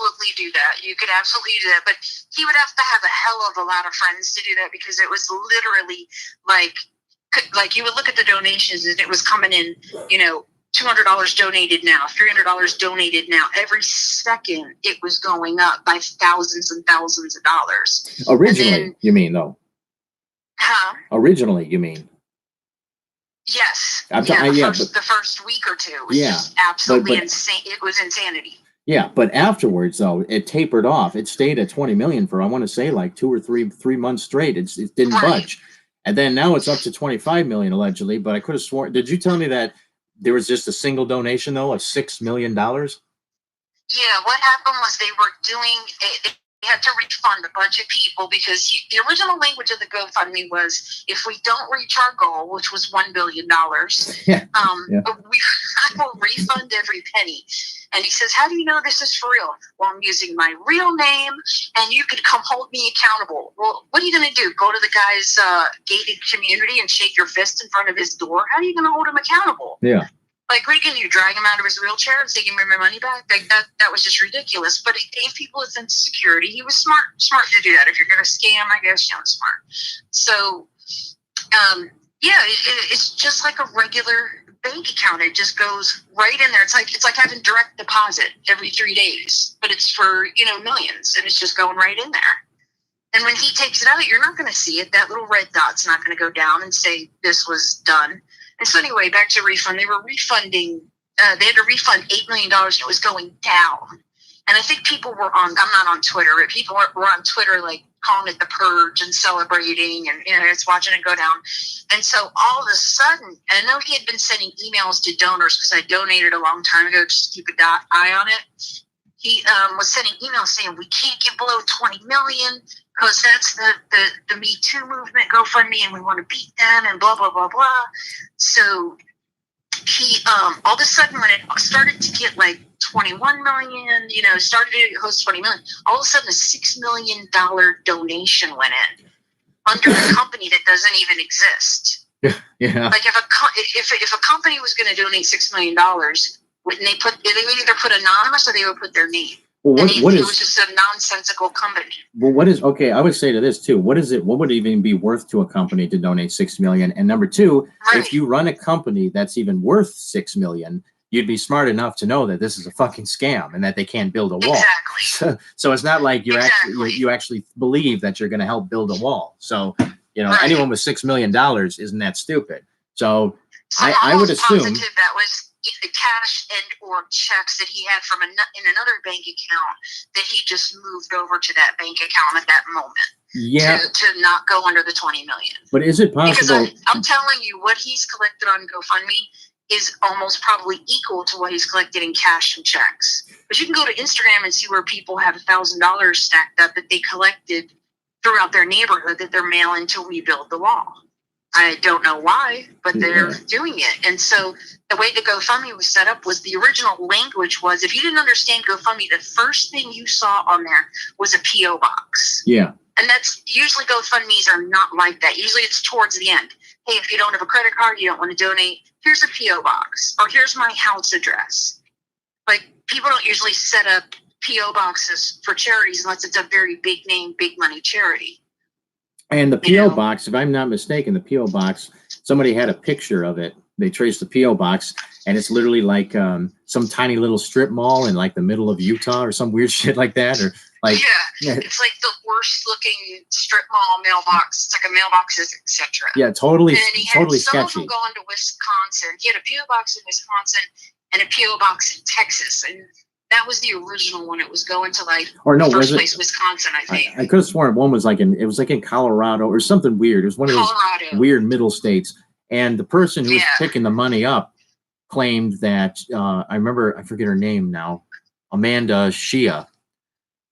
Speaker 2: You could absolutely do that. But he would have to have a hell of a lot of friends to do that, because it was literally like you would look at the donations and it was coming in, $200 donated now, $300 donated now. Every second it was going up by thousands and thousands of dollars.
Speaker 1: Originally, you mean, though?
Speaker 2: Huh?
Speaker 1: Originally, you mean?
Speaker 2: Yes. The first week or two was just absolutely insane. It was insanity.
Speaker 1: Yeah, but afterwards, though, it tapered off. It stayed at 20 million for, I want to say, like 2 or 3 months straight. It didn't budge. And then now it's up to 25 million, allegedly. But I could have sworn, did you tell me that there was just a single donation, though, of $6 million?
Speaker 2: Yeah, what happened was they had to refund a bunch of people, because the original language of the GoFundMe was, if we don't reach our goal, which was $1 billion, I will refund every penny. And he says, how do you know this is for real? Well, I'm using my real name, and you could come hold me accountable. Well, what are you going to do? Go to the guy's gated community and shake your fist in front of his door? How are you going to hold him accountable?
Speaker 1: Yeah.
Speaker 2: Like, what are you going to do? Drag him out of his wheelchair and say, give me my money back? Like, that was just ridiculous. But it gave people a sense of security. He was smart to do that. If you're going to scam, I guess you're smart. So, it's just like a regular bank account. It just goes right in there. It's like having direct deposit every 3 days, but it's for, millions, and it's just going right in there. And when he takes it out, you're not going to see it. That little red dot's not going to go down and say this was done. And so anyway, back to refund. They were refunding. They had to refund $8 million, and it was going down. And I think people were I'm not on Twitter, but people were on Twitter, like, calling it the purge and celebrating, and it's watching it go down. And so all of a sudden, I know he had been sending emails to donors, because I donated a long time ago just to keep an eye on it. He was sending emails saying, we can't get below 20 million because that's the Me Too movement GoFundMe, and we want to beat them, and blah, blah, blah, blah. So he, all of a sudden, when it started to get like 21 million, started to host 20 million, all of a sudden a $6 million donation went in under a company that doesn't even exist.
Speaker 1: Yeah.
Speaker 2: Like if a company was going to donate $6 million, When they would either put anonymous or they would put their name.
Speaker 1: Well,
Speaker 2: it was just a nonsensical company.
Speaker 1: Well, okay, I would say to this too. What would it even be worth to a company to donate $6 million? And number two, if you run a company that's even worth $6 million, you'd be smart enough to know that this is a fucking scam and that they can't build a wall.
Speaker 2: Exactly.
Speaker 1: So it's not like you actually believe that you're going to help build a wall. So, anyone with $6 million isn't that stupid. So I would assume
Speaker 2: that was the cash and or checks that he had from in another bank account that he just moved over to that bank account at that moment.
Speaker 1: Yeah.
Speaker 2: To not go under the 20 million.
Speaker 1: But is it possible?
Speaker 2: Because I'm telling you, what he's collected on GoFundMe is almost probably equal to what he's collected in cash and checks. But you can go to Instagram and see where people have $1,000 stacked up that they collected throughout their neighborhood that they're mailing to rebuild the wall. I don't know why, but they're doing it. And so the way the GoFundMe was set up was the original language was, if you didn't understand GoFundMe, the first thing you saw on there was a P.O. box.
Speaker 1: Yeah.
Speaker 2: And that's usually GoFundMes are not like that. Usually it's towards the end. Hey, if you don't have a credit card, you don't want to donate, here's a P.O. box, or here's my house address. Like, people don't usually set up P.O. boxes for charities unless it's a very big name, big money charity.
Speaker 1: And the P.O. box, if I'm not mistaken, the P.O. box, somebody had a picture of it. They traced the P.O. box, and it's literally like some tiny little strip mall in like the middle of Utah or some weird shit like that. Or like,
Speaker 2: it's like the worst looking strip mall mailbox. It's like a mailbox, etc.
Speaker 1: Yeah, totally,
Speaker 2: and he had
Speaker 1: totally
Speaker 2: some
Speaker 1: sketchy.
Speaker 2: of them going to Wisconsin. He had a P.O. box in Wisconsin and a P.O. box in Texas, and that was the original one. It was going to first place Wisconsin, I think.
Speaker 1: I could have sworn one was in Colorado or something weird. It was one of those weird middle states. And the person who was picking the money up claimed that I forget her name now, Amanda Shea.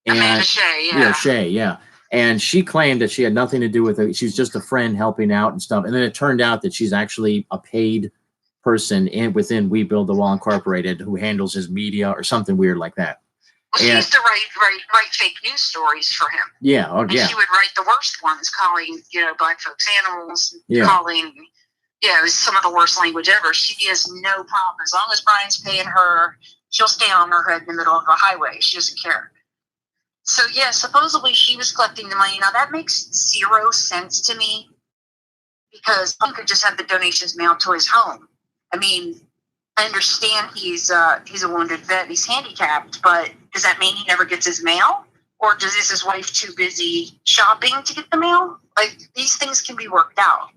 Speaker 2: Amanda Shea,
Speaker 1: Shea. And she claimed that she had nothing to do with it. She's just a friend helping out and stuff. And then it turned out that she's actually a paid person within We Build the Wall Incorporated who handles his media or something weird like that.
Speaker 2: Well, she used to write fake news stories for him.
Speaker 1: Yeah,
Speaker 2: She would write the worst ones, calling black folks animals, calling it was some of the worst language ever. She has no problem as long as Brian's paying her. She'll stand on her head in the middle of a highway. She doesn't care. So supposedly she was collecting the money. Now that makes zero sense to me because he could just have the donations mailed to his home. I mean, I understand he's a wounded vet, he's handicapped, but does that mean he never gets his mail? Or is his wife too busy shopping to get the mail? Like, these things can be worked out.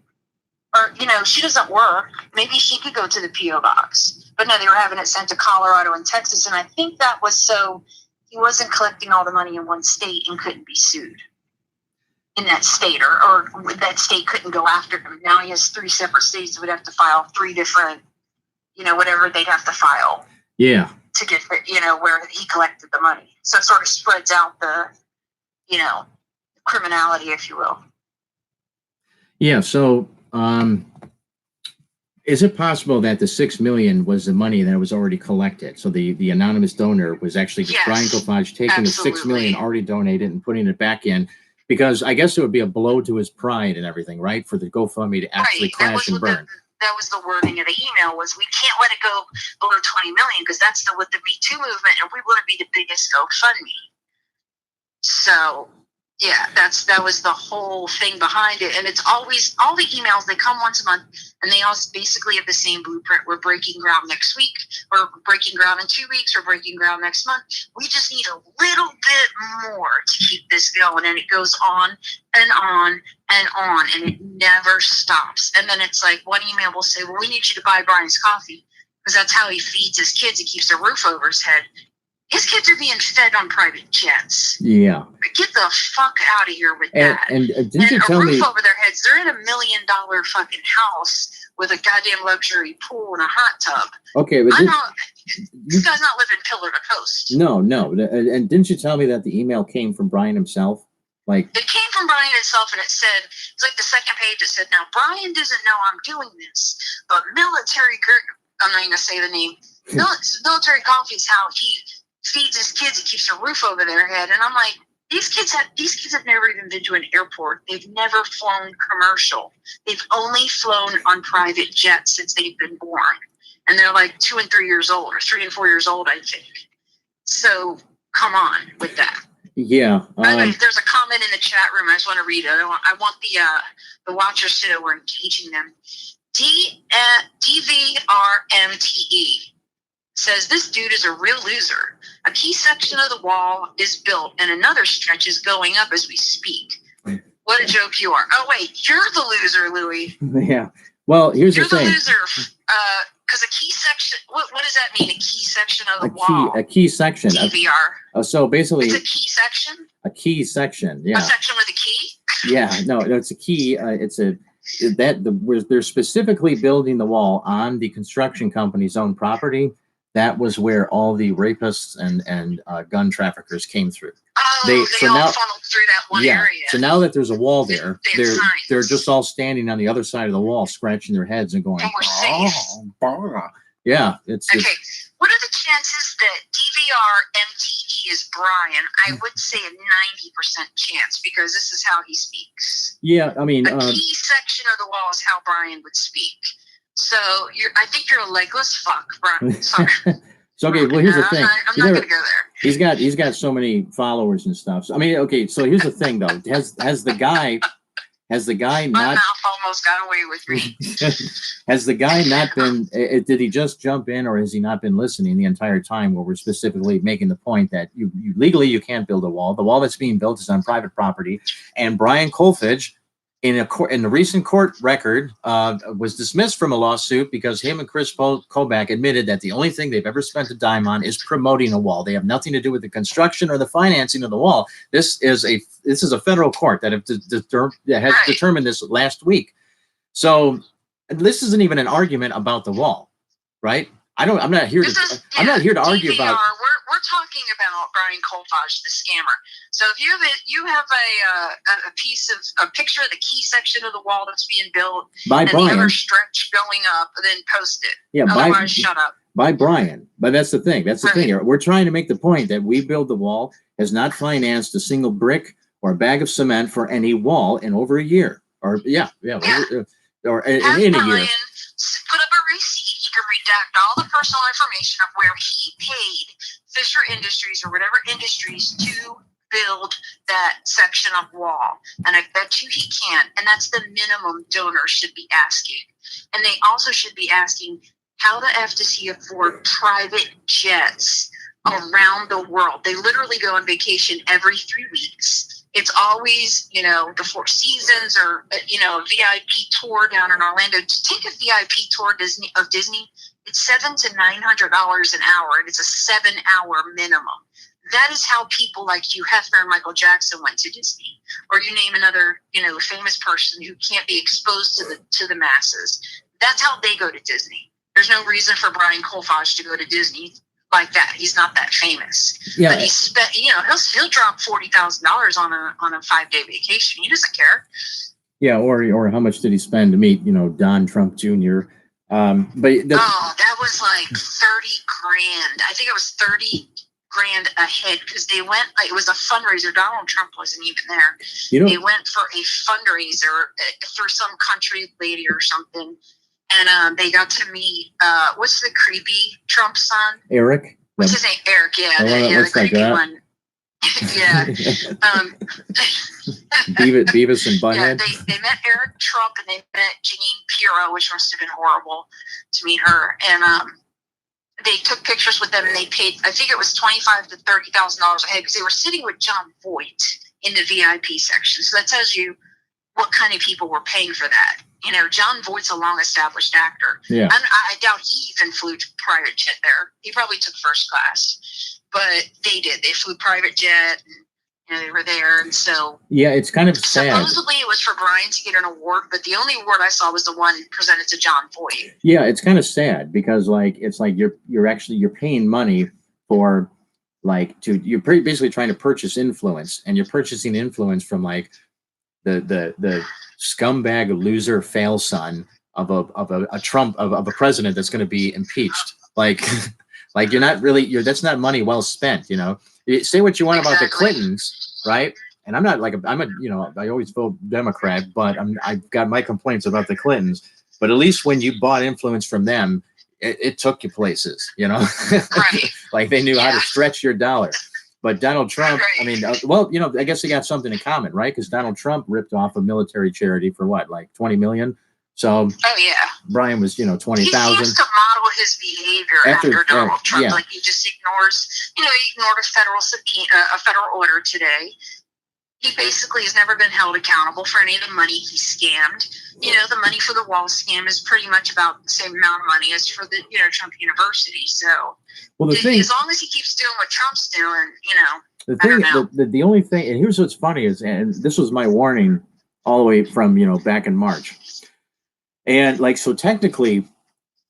Speaker 2: Or, she doesn't work. Maybe she could go to the P.O. box. But no, they were having it sent to Colorado and Texas, and I think that was so he wasn't collecting all the money in one state and couldn't be sued in that state, or that state couldn't go after him. Now he has 3 separate states that would have to file 3 different, whatever they'd have to file.
Speaker 1: Yeah.
Speaker 2: To get, where he collected the money. So it sort of spreads out the, criminality, if you will.
Speaker 1: Yeah. So, is it possible that the $6 million was the money that was already collected? So the anonymous donor was actually just Brian Kolfage taking the $6 million already donated and putting it back in, because I guess it would be a blow to his pride and everything, right? For the GoFundMe to actually crash and burn.
Speaker 2: That was the wording of the email was, we can't let it go below 20 million because that's with the Me Too movement, and we want to be the biggest GoFundMe. So that was the whole thing behind it. And it's always, all the emails, they come once a month and they all basically have the same blueprint. We're breaking ground next week, or breaking ground in 2 weeks, or breaking ground next month. We just need a little bit more to keep this going. And it goes on and on and on, and it never stops. And then it's like, one email will say, well, we need you to buy Brian's coffee because that's how he feeds his kids. He keeps a roof over his head. His kids are being fed on private jets.
Speaker 1: Yeah.
Speaker 2: Get the fuck out of here with that.
Speaker 1: And didn't you tell me,
Speaker 2: a roof over their heads. They're in $1 million fucking house with a goddamn luxury pool and a hot tub.
Speaker 1: Okay, but
Speaker 2: this guy's not living pillar to post.
Speaker 1: No. And didn't you tell me that the email came from Brian himself? Like, it
Speaker 2: came from Brian himself, and it said, it's like the second page. It said, now Brian doesn't know I'm doing this, but military. I'm not going to say the name. Military coffee is how he feeds his kids. He keeps a roof over their head. And I'm like, these kids have never even been to an airport. They've never flown commercial. They've only flown on private jets since they've been born. and they're like 2 and 3 years old, or 3 and 4 years old, I think. So come on with that.
Speaker 1: Yeah.
Speaker 2: By the way, if there's a comment in the chat room, I just want to read it. I want the watchers to know we're engaging them. DVRMTE says this dude is a real loser. A key section of the wall is built, and another stretch is going up as we speak. What a joke you are! Oh wait, you're the loser, Louis.
Speaker 1: Yeah. Well, here's
Speaker 2: You're
Speaker 1: the thing.
Speaker 2: You're the loser. Because a key section. What does that mean? A key section of the wall.
Speaker 1: A key section.
Speaker 2: DVR.
Speaker 1: So basically,
Speaker 2: it's a key section.
Speaker 1: A key section. Yeah.
Speaker 2: A section with a key.
Speaker 1: Yeah. No, it's a key. They're specifically building the wall on the construction company's own property. That was where all the rapists and gun traffickers came through.
Speaker 2: Oh, they all funneled through that one area.
Speaker 1: So now that there's a wall there, they're just all standing on the other side of the wall, scratching their heads and going,
Speaker 2: "Oh,
Speaker 1: yeah."
Speaker 2: Okay. What are the chances that DVR-MTE is Brian? I would say a 90% chance, because this is how he speaks.
Speaker 1: Yeah, I mean,
Speaker 2: a key section of the wall is how Brian would speak. So I think you're a legless fuck, Brian. Sorry.
Speaker 1: So okay, well here's the thing.
Speaker 2: I'm not gonna go there.
Speaker 1: He's got so many followers and stuff. So, I mean, okay, so here's the thing though. Has the guy
Speaker 2: My
Speaker 1: not
Speaker 2: mouth almost got away with me.
Speaker 1: Has the guy not been did he just jump in, or has he not been listening the entire time, where we're specifically making the point that you legally you can't build a wall. The wall that's being built is on private property, and Brian Kolfage in the recent court record was dismissed from a lawsuit because him and Chris Kolbach admitted that the only thing they've ever spent a dime on is promoting a wall. They have nothing to do with the construction or the financing of the wall. This is a federal court that has determined this last week. So this isn't even an argument about the wall, right? I'm not here to argue about.
Speaker 2: We're talking about Brian Kolfage, the scammer. So if you have a picture of the key section of the wall that's being built
Speaker 1: by Brian,
Speaker 2: the other stretch going up, then post it.
Speaker 1: Yeah,
Speaker 2: otherwise shut up.
Speaker 1: By Brian. But that's the thing. That's the thing here. We're trying to make the point that We Build the Wall has not financed a single brick or a bag of cement for any wall in over a year. Or in a year.
Speaker 2: Put up a receipt. He can redact all the personal information of where he paid Fisher Industries or whatever industries to build that section of wall. And I bet you he can. And that's the minimum donors should be asking. And they also should be asking, how the F does he afford private jets around the world? They literally go on vacation every 3 weeks. It's always, the Four Seasons or, a VIP tour down in Orlando. To take a VIP tour of Disney, it's $700 to $900 an hour, and it's a 7-hour minimum. That is how people like Hugh Hefner and Michael Jackson went to Disney. Or you name another, famous person who can't be exposed to the masses. That's how they go to Disney. There's no reason for Brian Kolfage to go to Disney like that. He's not that famous.
Speaker 1: Yeah.
Speaker 2: But he spent, he'll drop $40,000 on a 5-day vacation. He doesn't care.
Speaker 1: Yeah, or how much did he spend to meet, Don Trump Jr.
Speaker 2: That was like 30 grand. I think it was 30 grand a head, because they went, it was a fundraiser. Donald Trump wasn't even there. They went for a fundraiser for some country lady or something. And they got to meet, what's the creepy Trump son?
Speaker 1: Eric.
Speaker 2: What's his name? Eric, yeah. The creepy one. Yeah.
Speaker 1: Beavis and Butthead.
Speaker 2: Yeah, they met Eric Trump, and they met Jeanine Pirro, which must have been horrible to meet her. And they took pictures with them, and they paid, I think it was $25,000 to $30,000 a head, because they were sitting with John Voight in the VIP section. So that tells you what kind of people were paying for that. John Voight's a long-established actor.
Speaker 1: Yeah.
Speaker 2: I doubt he even flew private jet there. He probably took first class, but they did. They flew private jet, and they were there, and so
Speaker 1: yeah, it's kind of sad.
Speaker 2: Supposedly, it was for Brian to get an award, but the only award I saw was the one presented to John Voight.
Speaker 1: Yeah, it's kind of sad, because it's like you're paying money for you're basically trying to purchase influence, and you're purchasing influence from the scumbag loser fail son of a Trump of a president that's going to be impeached. You're not really that's not money well spent. Say what you want about the Clintons, right? And I'm not I always vote Democrat, but I've got my complaints about the Clintons. But at least when you bought influence from them, it took you places,
Speaker 2: Right.
Speaker 1: like they knew how to
Speaker 2: Yeah.
Speaker 1: stretch your dollar. But Donald Trump,
Speaker 2: Right.
Speaker 1: I mean, well, I guess they got something in common, right? Because Donald Trump ripped off a military charity for what, like 20 million. So
Speaker 2: Oh yeah.
Speaker 1: Brian was, 20,000.
Speaker 2: He seems to model his behavior after Donald Trump.
Speaker 1: Yeah.
Speaker 2: Like he just ignores, he ignored a federal subpoena, a federal order today. He basically has never been held accountable for any of the money he scammed. The money for the wall scam is pretty much about the same amount of money as for the, Trump University. So,
Speaker 1: well,
Speaker 2: as long as he keeps doing what Trump's doing,
Speaker 1: the thing, the only thing, and here's what's funny is, and this was my warning all the way from, back in March. And like, so technically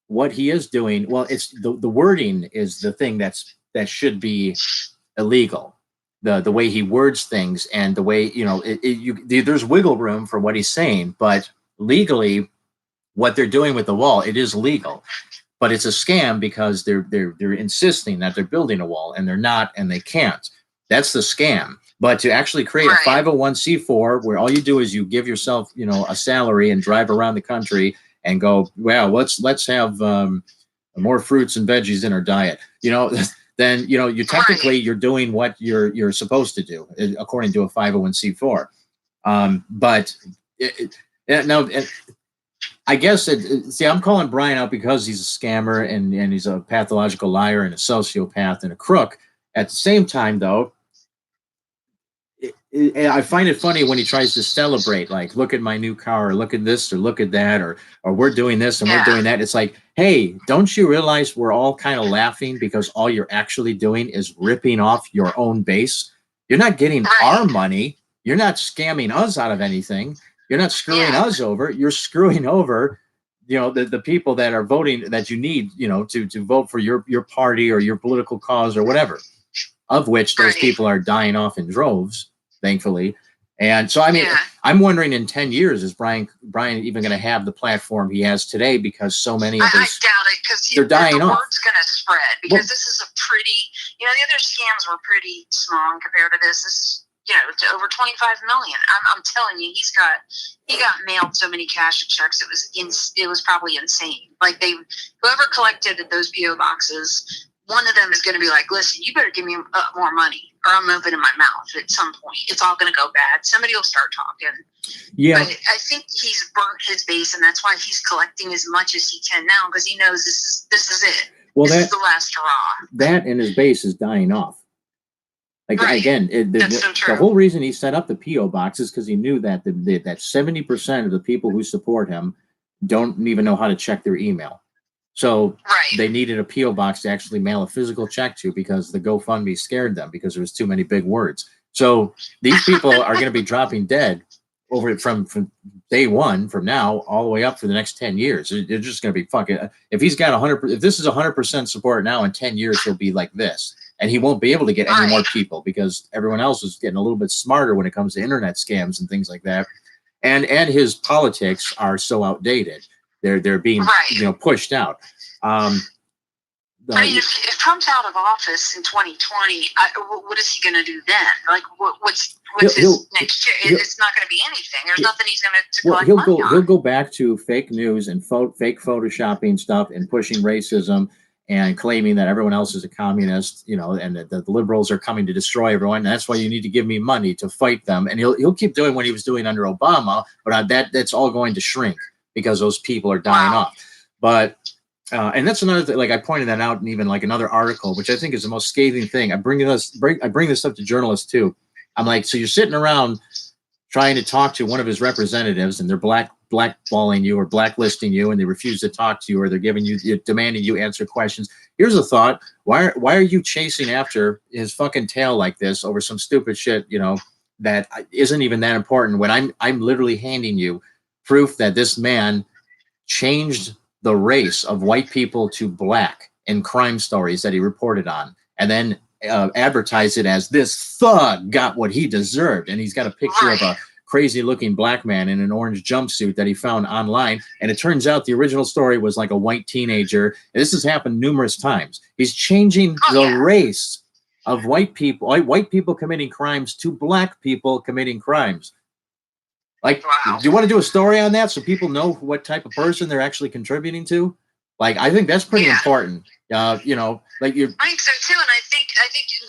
Speaker 1: what he is doing, well, it's the wording is the thing that should be illegal. The way he words things and the way, there's wiggle room for what he's saying, but legally what they're doing with the wall, it is legal, but it's a scam because they're insisting that they're building a wall and they're not, and they can't. That's the scam. But to actually create a 501c4 where all you do is you give yourself, a salary and drive around the country and go, well, let's have more fruits and veggies in our diet, then you technically you're doing what you're supposed to do according to a 501c4. But now, I guess see, I'm calling Brian out because he's a scammer and he's a pathological liar and a sociopath and a crook. At the same time, though, I find it funny when he tries to celebrate, like, look at my new car, or look at this, or look at that, or we're doing this and we're doing that. It's like, hey, don't you realize we're all kind of laughing because all you're actually doing is ripping off your own base? You're not getting our money. You're not scamming us out of anything. You're not screwing us over. You're screwing over, the people that are voting that you need, to vote for your party or your political cause or whatever, of which those people are dying off in droves, thankfully. And so, I mean, I'm wondering in 10 years, is Brian even going to have the platform he has today? Because so many of his,
Speaker 2: I doubt it, because
Speaker 1: they're dying off.
Speaker 2: The word's going to spread, because this is a pretty, the other scams were pretty small compared to this. This is, to over 25 million. I'm telling you, he got mailed so many cash checks. It was probably insane. Like whoever collected those PO boxes, one of them is going to be like, listen, you better give me more money or I'm moving in my mouth at some point. It's all going to go bad. Somebody will start talking. Yeah. But I think he's burnt his base, and that's why he's collecting as much as he can now, because he knows this is it. Well, this is the last hurrah.
Speaker 1: That and his base is dying off. Like, again, the whole reason he set up the P.O. box is because he knew that that 70% of the people who support him don't even know how to check their email. So they needed a P.O. box to actually mail a physical check to, because the GoFundMe scared them because there was too many big words. So these people are going to be dropping dead over from day one, from now all the way up for the next 10 years. They're just going to be fucking. If he's got 100, if this is 100% support now, in 10 years he'll be like this, and he won't be able to get any more people because everyone else is getting a little bit smarter when it comes to internet scams and things like that. And his politics are so outdated. They're being pushed out.
Speaker 2: I mean, if Trump's out of office in 2020, what is he going to do then? Like, what's his next year? It's not going to be anything. There's nothing he's going to collect money on.
Speaker 1: He'll go back to fake news and fake photoshopping stuff and pushing racism and claiming that everyone else is a communist, and that the liberals are coming to destroy everyone. And that's why you need to give me money to fight them. And he'll keep doing what he was doing under Obama, but that's all going to shrink because those people are dying off. But and that's another thing. Like, I pointed that out in even like another article, which I think is the most scathing thing. I bring this up to journalists too. I'm like, so you're sitting around trying to talk to one of his representatives, and they're blackballing you or blacklisting you, and they refuse to talk to you, or they're demanding you answer questions. Here's a thought: why are you chasing after his fucking tail like this over some stupid shit, that isn't even that important, when I'm literally handing you proof that this man changed the race of white people to black in crime stories that he reported on, and then advertised it as this thug got what he deserved. And he's got a picture of a crazy looking black man in an orange jumpsuit that he found online. And it turns out the original story was like a white teenager. And this has happened numerous times. He's changing the race of white people committing crimes to black people committing crimes. Like, do you want to do a story on that so people know what type of person they're actually contributing to? Like, I think that's pretty important. You know, like you.
Speaker 2: I think so too, and I think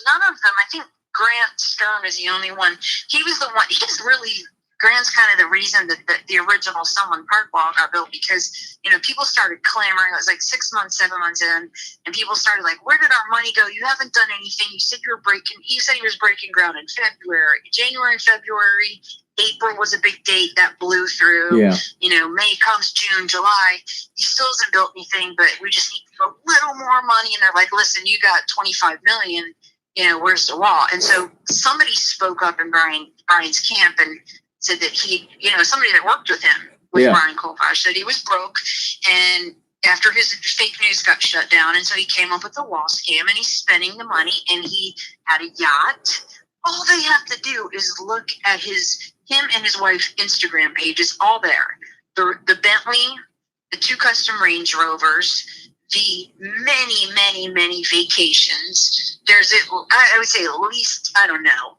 Speaker 2: none of them. I think Grant Stern is the only one. He was the one. He's really Grant's kind of the reason that the original Sunland Park wall got built, because people started clamoring. It was like 6 months, 7 months in, and people started like, "Where did our money go? You haven't done anything. You said you were breaking. He said he was breaking ground in February, January, February." April was a big date that blew through.
Speaker 1: Yeah.
Speaker 2: May comes, June, July. He still hasn't built anything, but we just need a little more money. And they're like, listen, you got $25 million. Where's the wall? And so somebody spoke up in Brian's camp and said that somebody that worked with him, Brian Kolfage, said he was broke. And after his fake news got shut down, and so he came up with the wall scam, and he's spending the money, and he had a yacht. All they have to do is look at him and his wife's Instagram page. Is all there. The Bentley, the 2 custom Range Rovers, the many, many, many vacations. I would say at least, I don't know,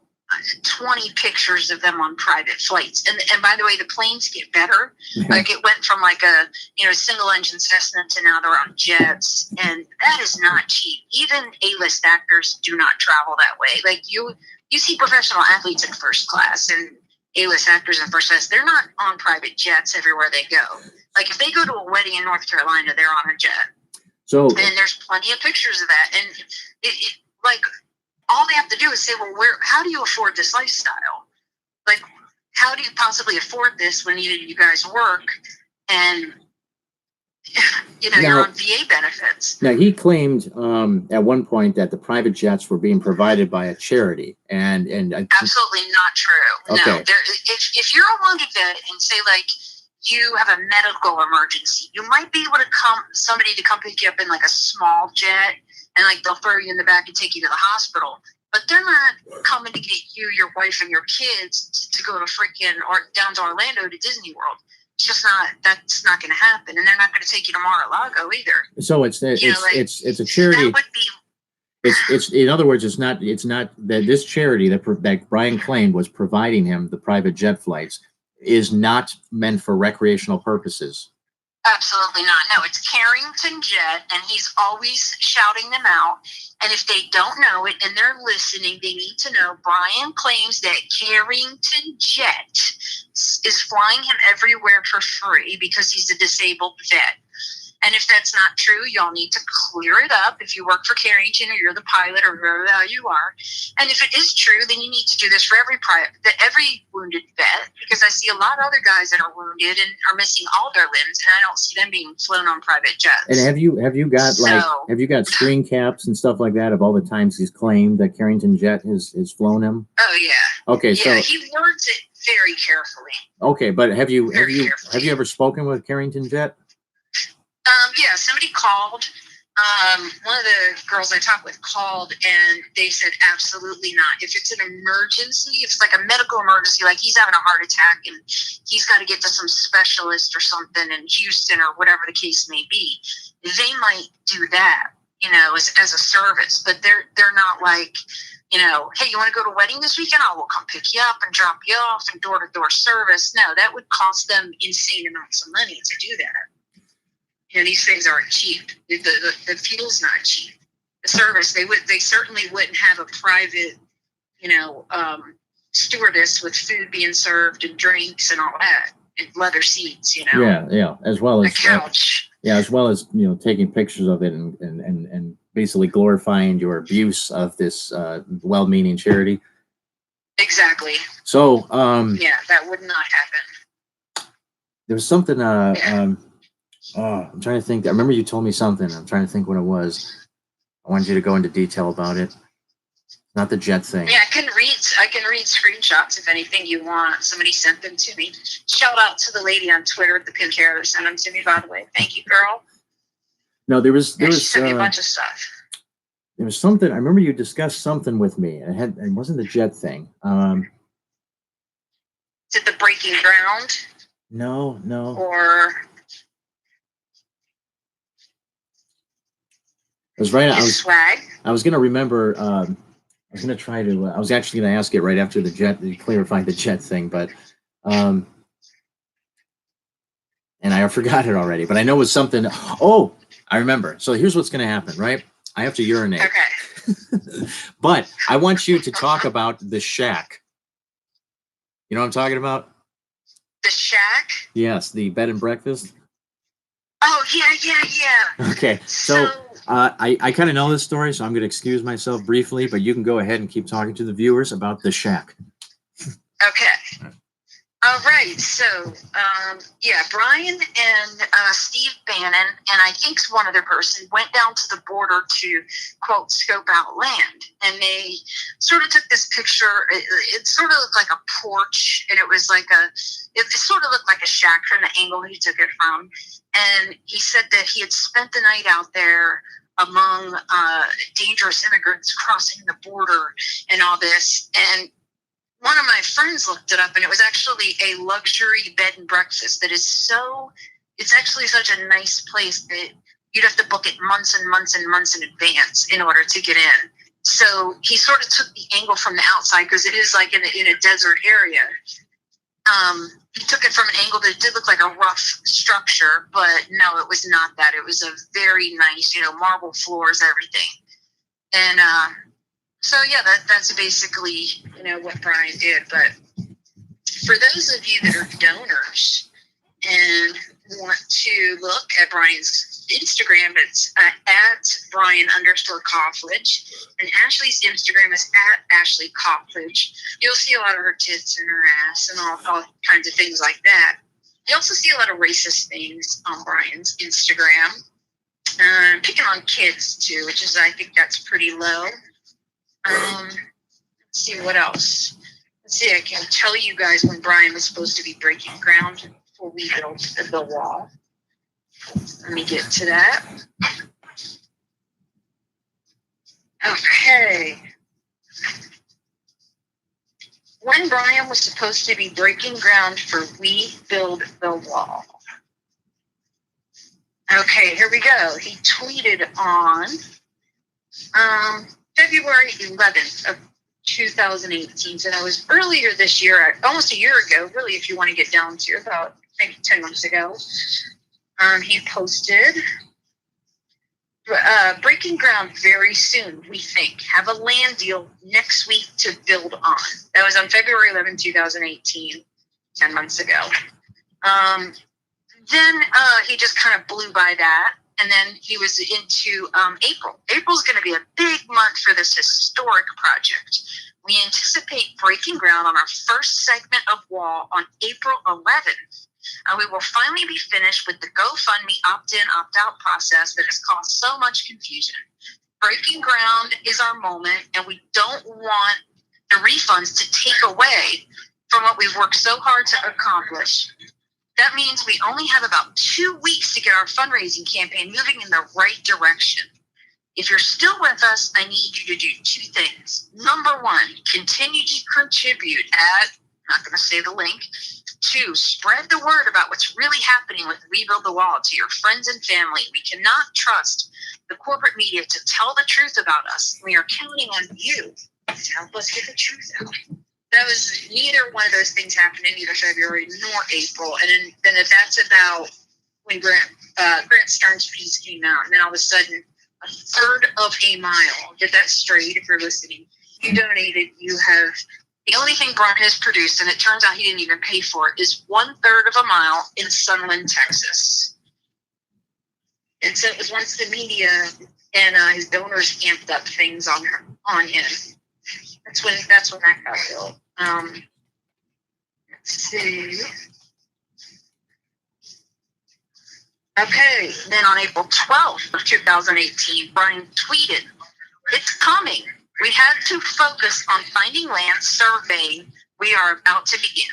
Speaker 2: 20 pictures of them on private flights. And by the way, the planes get better. Yeah. Like it went from like a single engine Cessna to now they're on jets, and that is not cheap. Even A-list actors do not travel that way. Like you see professional athletes in first class and A-list actors in first class. They're not on private jets everywhere they go. Like if they go to a wedding in North Carolina, they're on a jet. So, and there's plenty of pictures of that. And it like all they have to do is say, well, how do you afford this lifestyle? Like, how do you possibly afford this when you guys work and you're on VA benefits?
Speaker 1: Now, he claimed at one point that the private jets were being provided by a charity, and
Speaker 2: absolutely not true. Okay. No, if you're a wounded vet and say like you have a medical emergency, you might be able to somebody to come pick you up in like a small jet, and like they'll throw you in the back and take you to the hospital. But they're not coming to get you, your wife, and your kids to go to down to Orlando to Disney World. It's just not. That's not going to happen, and they're not going to take you to Mar-a-Lago either. So it's a charity. That would be.
Speaker 1: It's in other words, it's not that this charity that Brian claimed was providing him the private jet flights is not meant for recreational purposes.
Speaker 2: Absolutely not. No, it's Carrington Jet, and he's always shouting them out. And if they don't know it and they're listening, they need to know Brian claims that Carrington Jet is flying him everywhere for free because he's a disabled vet. And if that's not true, y'all need to clear it up if you work for Carrington or you're the pilot or wherever you are. And if it is true, then you need to do this for every wounded vet, because I see a lot of other guys that are wounded and are missing all their limbs, and I don't see them being flown on private jets.
Speaker 1: And have you got screen caps and stuff like that of all the times he's claimed that Carrington Jet has flown him?
Speaker 2: Oh yeah.
Speaker 1: Okay,
Speaker 2: yeah, so he words it very carefully.
Speaker 1: Okay, but have you ever spoken with Carrington Jet?
Speaker 2: Yeah, somebody called. One of the girls I talked with called, and they said absolutely not. If it's an emergency, if it's like a medical emergency, like he's having a heart attack and he's got to get to some specialist or something in Houston or whatever the case may be, they might do that, as a service. But they're not like, hey, you want to go to a wedding this weekend? We'll come pick you up and drop you off and door-to-door service. No, that would cost them insane amounts of money to do that. These things aren't cheap. The fuel's not cheap. The service, they certainly wouldn't have a private, stewardess with food being served and drinks and all that, and leather seats,
Speaker 1: Yeah, as well as
Speaker 2: a couch.
Speaker 1: As well as taking pictures of it and basically glorifying your abuse of this well-meaning charity.
Speaker 2: Exactly.
Speaker 1: So
Speaker 2: that would not happen.
Speaker 1: There was something. I'm trying to think. I remember you told me something. I'm trying to think what it was. I wanted you to go into detail about it. Not the jet thing.
Speaker 2: Yeah, I can read screenshots if anything you want. Somebody sent them to me. Shout out to the lady on Twitter at the pink hair that sent them to me, by the way. Thank you, girl.
Speaker 1: No, there was
Speaker 2: she sent me a bunch of stuff.
Speaker 1: There was something. I remember you discussed something with me. It wasn't the jet thing.
Speaker 2: Is it the breaking ground?
Speaker 1: No.
Speaker 2: Or
Speaker 1: I was right.
Speaker 2: Swag.
Speaker 1: I was going to remember. I was going to try to. I was actually going to ask it right after the jet. Clarify the jet thing, but and I forgot it already. But I know it was something. Oh, I remember. So here's what's going to happen, right? I have to urinate.
Speaker 2: Okay.
Speaker 1: But I want you to talk about the shack. You know what I'm talking about?
Speaker 2: The shack?
Speaker 1: Yes, the bed and breakfast.
Speaker 2: Oh, yeah.
Speaker 1: Okay, so I kind of know this story, so I'm going to excuse myself briefly, but you can go ahead and keep talking to the viewers about the shack.
Speaker 2: Okay. All right. So, Brian and Steve Bannon, and I think one other person, went down to the border to, quote, scope out land. And they sort of took this picture. It sort of looked like a porch, and it sort of looked like a shack from the angle he took it from. And he said that he had spent the night out there among dangerous immigrants crossing the border and all this. And one of my friends looked it up, and it was actually a luxury bed and breakfast that is it's actually such a nice place that you'd have to book it months and months and months in advance in order to get in. So he sort of took the angle from the outside because it is like in a desert area. He took it from an angle that did look like a rough structure, but no, it was not that. It was a very nice, marble floors, everything. And, so yeah, that's basically, what Brian did. But for those of you that are donors and want to look at Brian's Instagram, it's at Brian_Kolfage, and Ashley's Instagram is at Ashley Kolfage. You'll see a lot of her tits and her ass and all kinds of things like that. You also see a lot of racist things on Brian's Instagram, picking on kids too, which is, I think that's pretty low. Let's see what else. Let's see, I can tell you guys when Brian was supposed to be breaking ground before we built the wall. Let me get to that. Okay. When Brian was supposed to be breaking ground for We Build the Wall. Okay, here we go. He tweeted on February 11th of 2018. So that was earlier this year, almost a year ago, really, if you want to get down to about maybe 10 months ago. He posted, breaking ground very soon, we think. Have a land deal next week to build on. That was on February 11, 2018, 10 months ago. Then he just kind of blew by that. And then he was into April. April's going to be a big month for this historic project. We anticipate breaking ground on our first segment of wall on April 11th. We will finally be finished with the GoFundMe opt-in, opt-out process that has caused so much confusion. Breaking ground is our moment, and we don't want the refunds to take away from what we've worked so hard to accomplish. That means we only have about 2 weeks to get our fundraising campaign moving in the right direction. If you're still with us, I need you to do 2 things. Number 1, continue to contribute at, I'm not going to say the link. 2, spread the word about what's really happening with Rebuild the Wall to your friends and family. We cannot trust the corporate media to tell the truth about us. We are counting on you to help us get the truth out. That was neither one of those things happened in either February nor April. And then that's about when Grant Stern's piece came out. And then all of a sudden, a third of a mile, get that straight if you're listening, you donated, you have, the only thing Brian has produced, and it turns out he didn't even pay for it, is 1/3 of a mile in Sunland, Texas. And so it was once the media and his donors amped up things on him. That's when that got built. Let's see. Okay, then on April 12th of 2018, Brian tweeted, "It's coming. We had to focus on finding land, surveying. We are about to begin."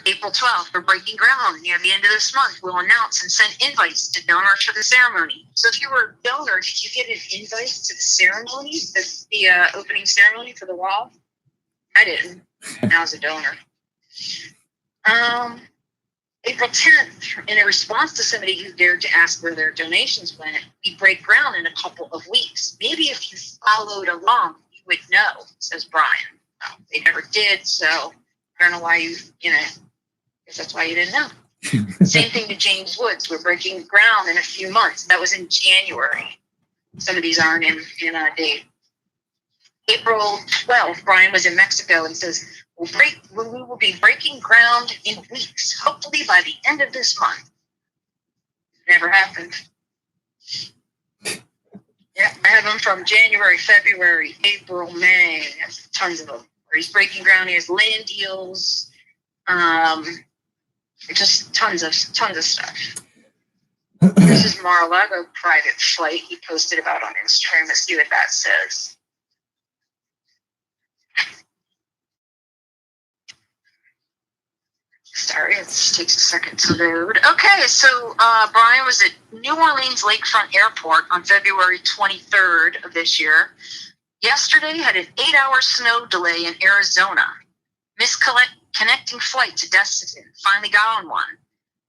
Speaker 2: April 12th, we're breaking ground near the end of this month. We'll announce and send invites to donors for the ceremony. So if you were a donor, did you get an invite to the ceremony, the opening ceremony for the wall? I didn't. I was a donor. April 10th, in a response to somebody who dared to ask where their donations went, we break ground in a couple of weeks. Maybe if you followed along, you would know, says Brian. They never did, so I don't know why I guess that's why you didn't know. Same thing to James Woods. We're breaking ground in a few months. That was in January. Some of these aren't in date. April 12th, Brian was in Mexico and says, we will be breaking ground in weeks, hopefully by the end of this month. Never happened. Yeah, I have them from January, February, April, May. That's tons of them. Where he's breaking ground. He has land deals. Just tons of stuff. This is Mar-a-Lago private flight he posted about on Instagram. Let's see what that says. Sorry, it takes a second to load. Okay, so Brian was at New Orleans Lakefront Airport on February 23rd of this year. Yesterday had an 8-hour snow delay in Arizona. Misconnecting flight to Destin. Finally got on one.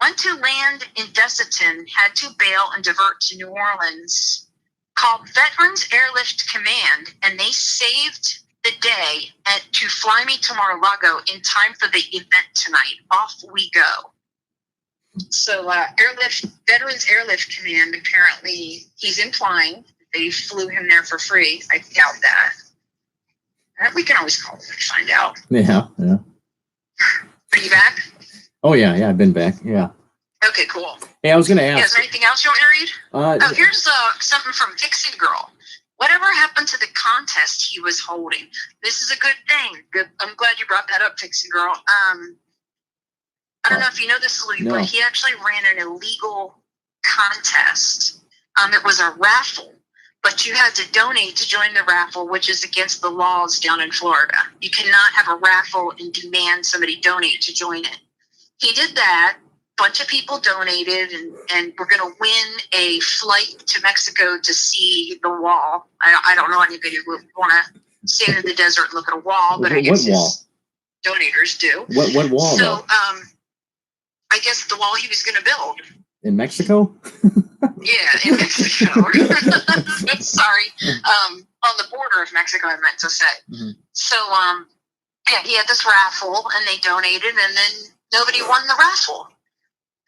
Speaker 2: Went to land in Destin, had to bail and divert to New Orleans. Called Veterans Airlift Command, and they saved the day to fly me to Mar-a-Lago in time for the event tonight. Off we go. So Veterans Airlift Command, apparently he's implying they flew him there for free. I doubt that. We can always call them and find out.
Speaker 1: Yeah.
Speaker 2: Are you back?
Speaker 1: Oh, yeah, I've been back, yeah.
Speaker 2: Okay, cool.
Speaker 1: Hey, I was going to ask.
Speaker 2: Is there anything else you want me to read? Here's something from Vixen Girl. Whatever happened to the contest he was holding? This is a good thing. Good. I'm glad you brought that up, Vixen Girl. I don't know if you know this, Louis, but he actually ran an illegal contest. It was a raffle, but you had to donate to join the raffle, which is against the laws down in Florida. You cannot have a raffle and demand somebody donate to join it. He did that. Bunch of people donated, and we're going to win a flight to Mexico to see the wall. I don't know anybody who would want to stand in the desert and look at a wall, but I guess his donators do.
Speaker 1: What wall?
Speaker 2: So,
Speaker 1: though?
Speaker 2: I guess the wall he was going to build
Speaker 1: in Mexico.
Speaker 2: Yeah, in Mexico. Sorry, on the border of Mexico, I meant to say. Mm-hmm. So, yeah, he had this raffle, and they donated, and then nobody won the raffle.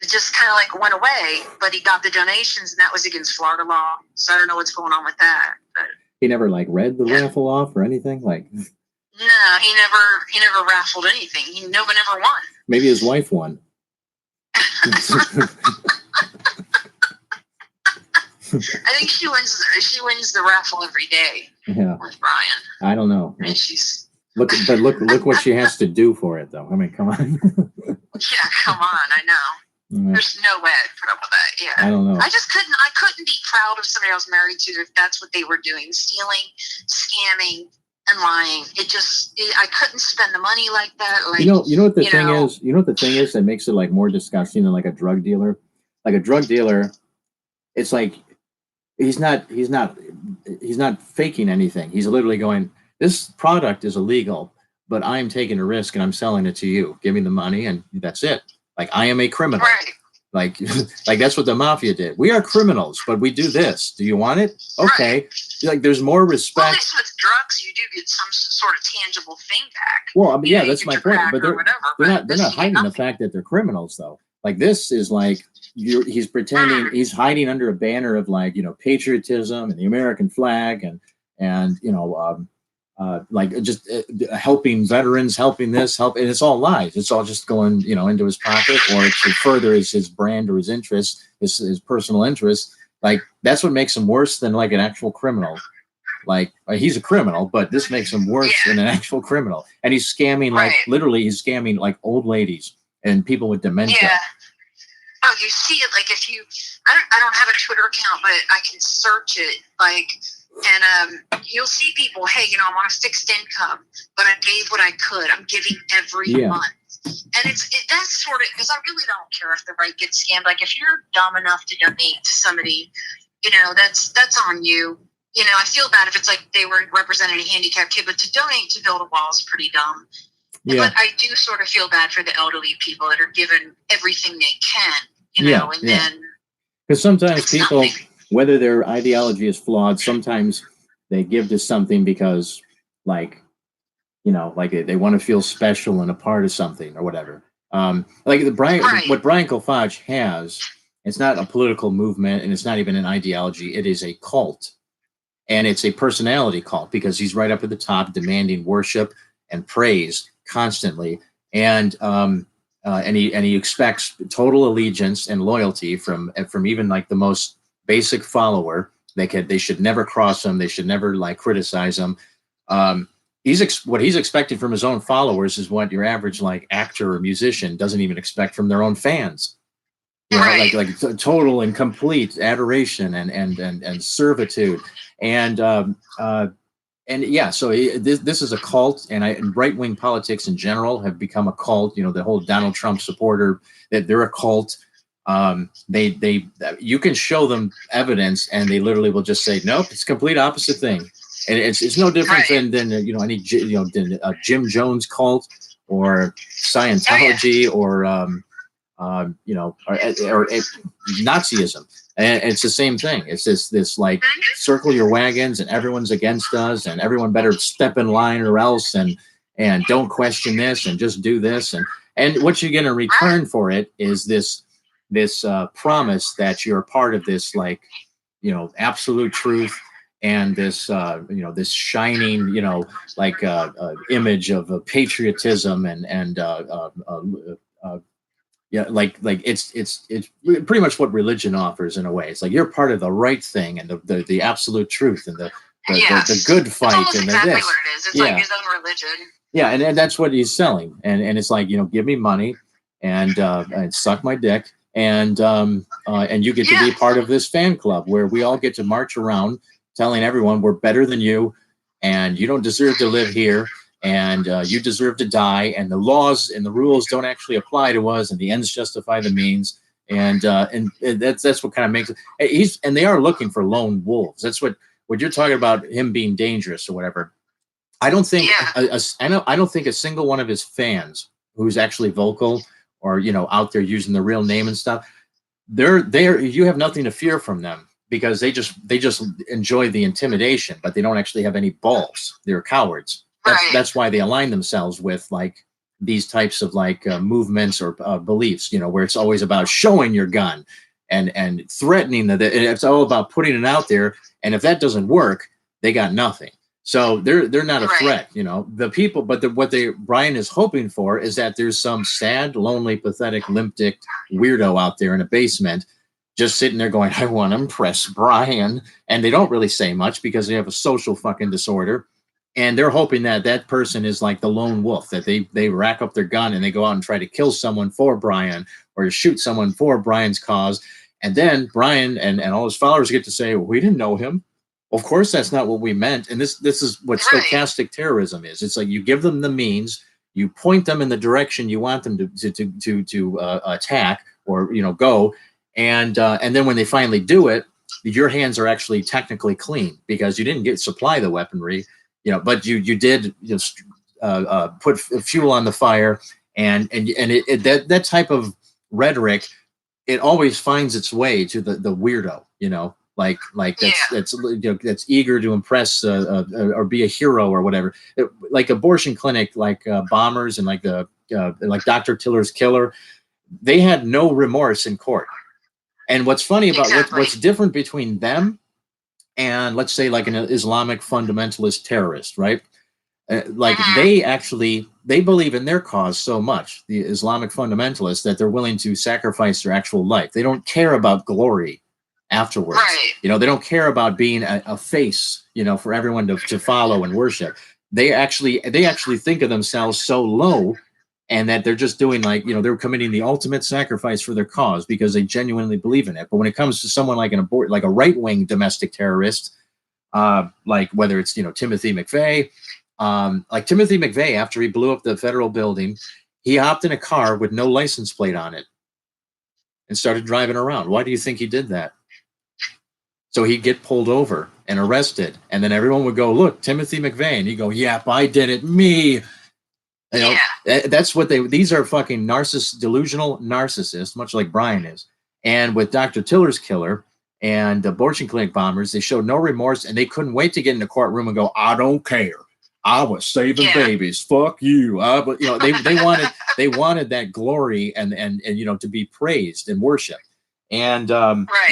Speaker 2: It just kind of like went away, but he got the donations, and that was against Florida law. So I don't know what's going on with that. But
Speaker 1: he never like read the raffle off or anything. Like,
Speaker 2: no, he never raffled anything. Nobody never won.
Speaker 1: Maybe his wife won.
Speaker 2: I think she wins the raffle every day.
Speaker 1: Yeah,
Speaker 2: with Brian.
Speaker 1: I don't know.
Speaker 2: I mean, she's
Speaker 1: look what she has to do for it, though. I mean, come on.
Speaker 2: Yeah, come on. I know. There's no way I'd put up with that. Yeah.
Speaker 1: I don't know.
Speaker 2: I couldn't be proud of somebody I was married to if that's what they were doing. Stealing, scamming, and lying. I couldn't spend the money like that. Like,
Speaker 1: you know what the thing is? You know what the thing is that makes it like more disgusting than like a drug dealer? Like a drug dealer, it's like he's not faking anything. He's literally going, this product is illegal, but I'm taking a risk and I'm selling it to you. Give me the money and that's it. Like, I am a criminal.
Speaker 2: Right.
Speaker 1: Like that's what the mafia did. We are criminals, but we do this. Do you want it? Okay. Right. Like, there's more respect.
Speaker 2: Well, at least with drugs, you do get some sort of tangible thing back.
Speaker 1: Well, I mean, yeah, that's my point. But they're not hiding the fact that they're criminals, though. Like, this is like he's pretending he's hiding under a banner of like, patriotism and the American flag and like just helping veterans, helping this, and it's all lies. It's all just going, into his pocket or to further his brand or his interest, his personal interest. Like, that's what makes him worse than like an actual criminal. Like, he's a criminal, but this makes him worse than an actual criminal. And he's scamming, like, literally he's scamming like old ladies and people with dementia.
Speaker 2: Yeah. Oh, you see it. Like, if you, I don't have a Twitter account, but I can search it. Like, and you'll see people, hey, I'm on a fixed income, but I gave what I could. I'm giving every month. And that's sort of, because I really don't care if the right gets scammed. Like, if you're dumb enough to donate to somebody, that's on you. I feel bad if it's like they were representing a handicapped kid, but to donate to build a wall is pretty dumb. Yeah. But I do sort of feel bad for the elderly people that are given everything they can, then. Because
Speaker 1: sometimes people, whether their ideology is flawed, sometimes they give to something because, like, like they want to feel special and a part of something or whatever. Like the Brian,
Speaker 2: Right.
Speaker 1: what Brian Kolfage has, it's not a political movement and it's not even an ideology. It is a cult, and it's a personality cult because he's right up at the top, demanding worship and praise constantly, and he expects total allegiance and loyalty from even like the most basic follower. They should never cross him. They should never like criticize him. Um, what he's expecting from his own followers is what your average like actor or musician doesn't even expect from their own fans. You know,
Speaker 2: Right.
Speaker 1: like total and complete adoration and servitude, and yeah. So this is a cult, and right wing politics in general have become a cult. You know, the whole Donald Trump supporter, that they're a cult. They you can show them evidence, and they literally will just say, nope, it's a complete opposite thing. And it's no different
Speaker 2: Right.
Speaker 1: than you know any than a Jim Jones cult or Scientology or you know, or Nazism. And it's the same thing. It's this like circle your wagons and everyone's against us and everyone better step in line or else and don't question this and just do this and what you're going to return for it is this promise that you're part of this like you know absolute truth and this you know this shining you know like image of patriotism and yeah like it's pretty much what religion offers in a way. It's like you're part of the right thing and the absolute truth and the good fight
Speaker 2: almost
Speaker 1: and
Speaker 2: exactly
Speaker 1: this.
Speaker 2: what it is. It's
Speaker 1: Yeah.
Speaker 2: like his own religion.
Speaker 1: Yeah, and that's what he's selling, and it's like you know give me money and suck my dick and you get to be part of this fan club where we all get to march around telling everyone we're better than you and you don't deserve to live here and you deserve to die and the laws and the rules don't actually apply to us and the ends justify the means and that's what kind of makes it and they are looking for lone wolves. That's what you're talking about him being dangerous or whatever. I don't think I don't think a single one of his fans who's actually vocal or you know out there using the real name and stuff, they're you have nothing to fear from them because they just enjoy the intimidation, but they don't actually have any balls. They're cowards. That's why they align themselves with like these types of like movements or beliefs, you know, where it's always about showing your gun and threatening that it's all about putting it out there. And if that doesn't work, they got nothing. So they're not a threat, you know. The people, but what Brian is hoping for is that there's some sad, lonely, pathetic, limp-dicked weirdo out there in a basement, just sitting there going, "I want to impress Brian," and they don't really say much because they have a social fucking disorder, and they're hoping that that person is like the lone wolf, that they rack up their gun and they go out and try to kill someone for Brian or to shoot someone for Brian's cause, and then Brian and all his followers get to say, well, "We didn't know him." Of course, that's not what we meant. And this is what stochastic terrorism is. It's like you give them the means, you point them in the direction you want them to attack or you know go, and then when they finally do it, your hands are actually technically clean because you didn't supply the weaponry, you know, but you did you know, put fuel on the fire, and that type of rhetoric, it always finds its way to the weirdo, you know. Like that's you know, that's eager to impress or be a hero or whatever. Like abortion clinic, like bombers and like the like Dr. Tiller's killer, they had no remorse in court. And what's funny about what's different between them and let's say like an Islamic fundamentalist terrorist, right? Like they believe in their cause so much, the Islamic fundamentalists, that they're willing to sacrifice their actual life. They don't care about glory afterwards. You know, they don't care about being a face, you know, for everyone to follow and worship. They actually think of themselves so low and that they're just doing like, you know, they're committing the ultimate sacrifice for their cause because they genuinely believe in it. But when it comes to someone like like a right-wing domestic terrorist, like whether it's, you know, Timothy McVeigh, like Timothy McVeigh, after he blew up the federal building, he hopped in a car with no license plate on it and started driving around. Why do you think he did that? So he'd get pulled over and arrested, and then everyone would go, "Look, Timothy McVeigh," and he'd go, "Yep, I did it, me." You know, that's what these are fucking delusional narcissists, much like Brian is. And with Dr. Tiller's killer and the abortion clinic bombers, they showed no remorse, and they couldn't wait to get in the courtroom and go, "I don't care. I was saving babies. Fuck you. But they wanted that glory and to be praised and worshiped. And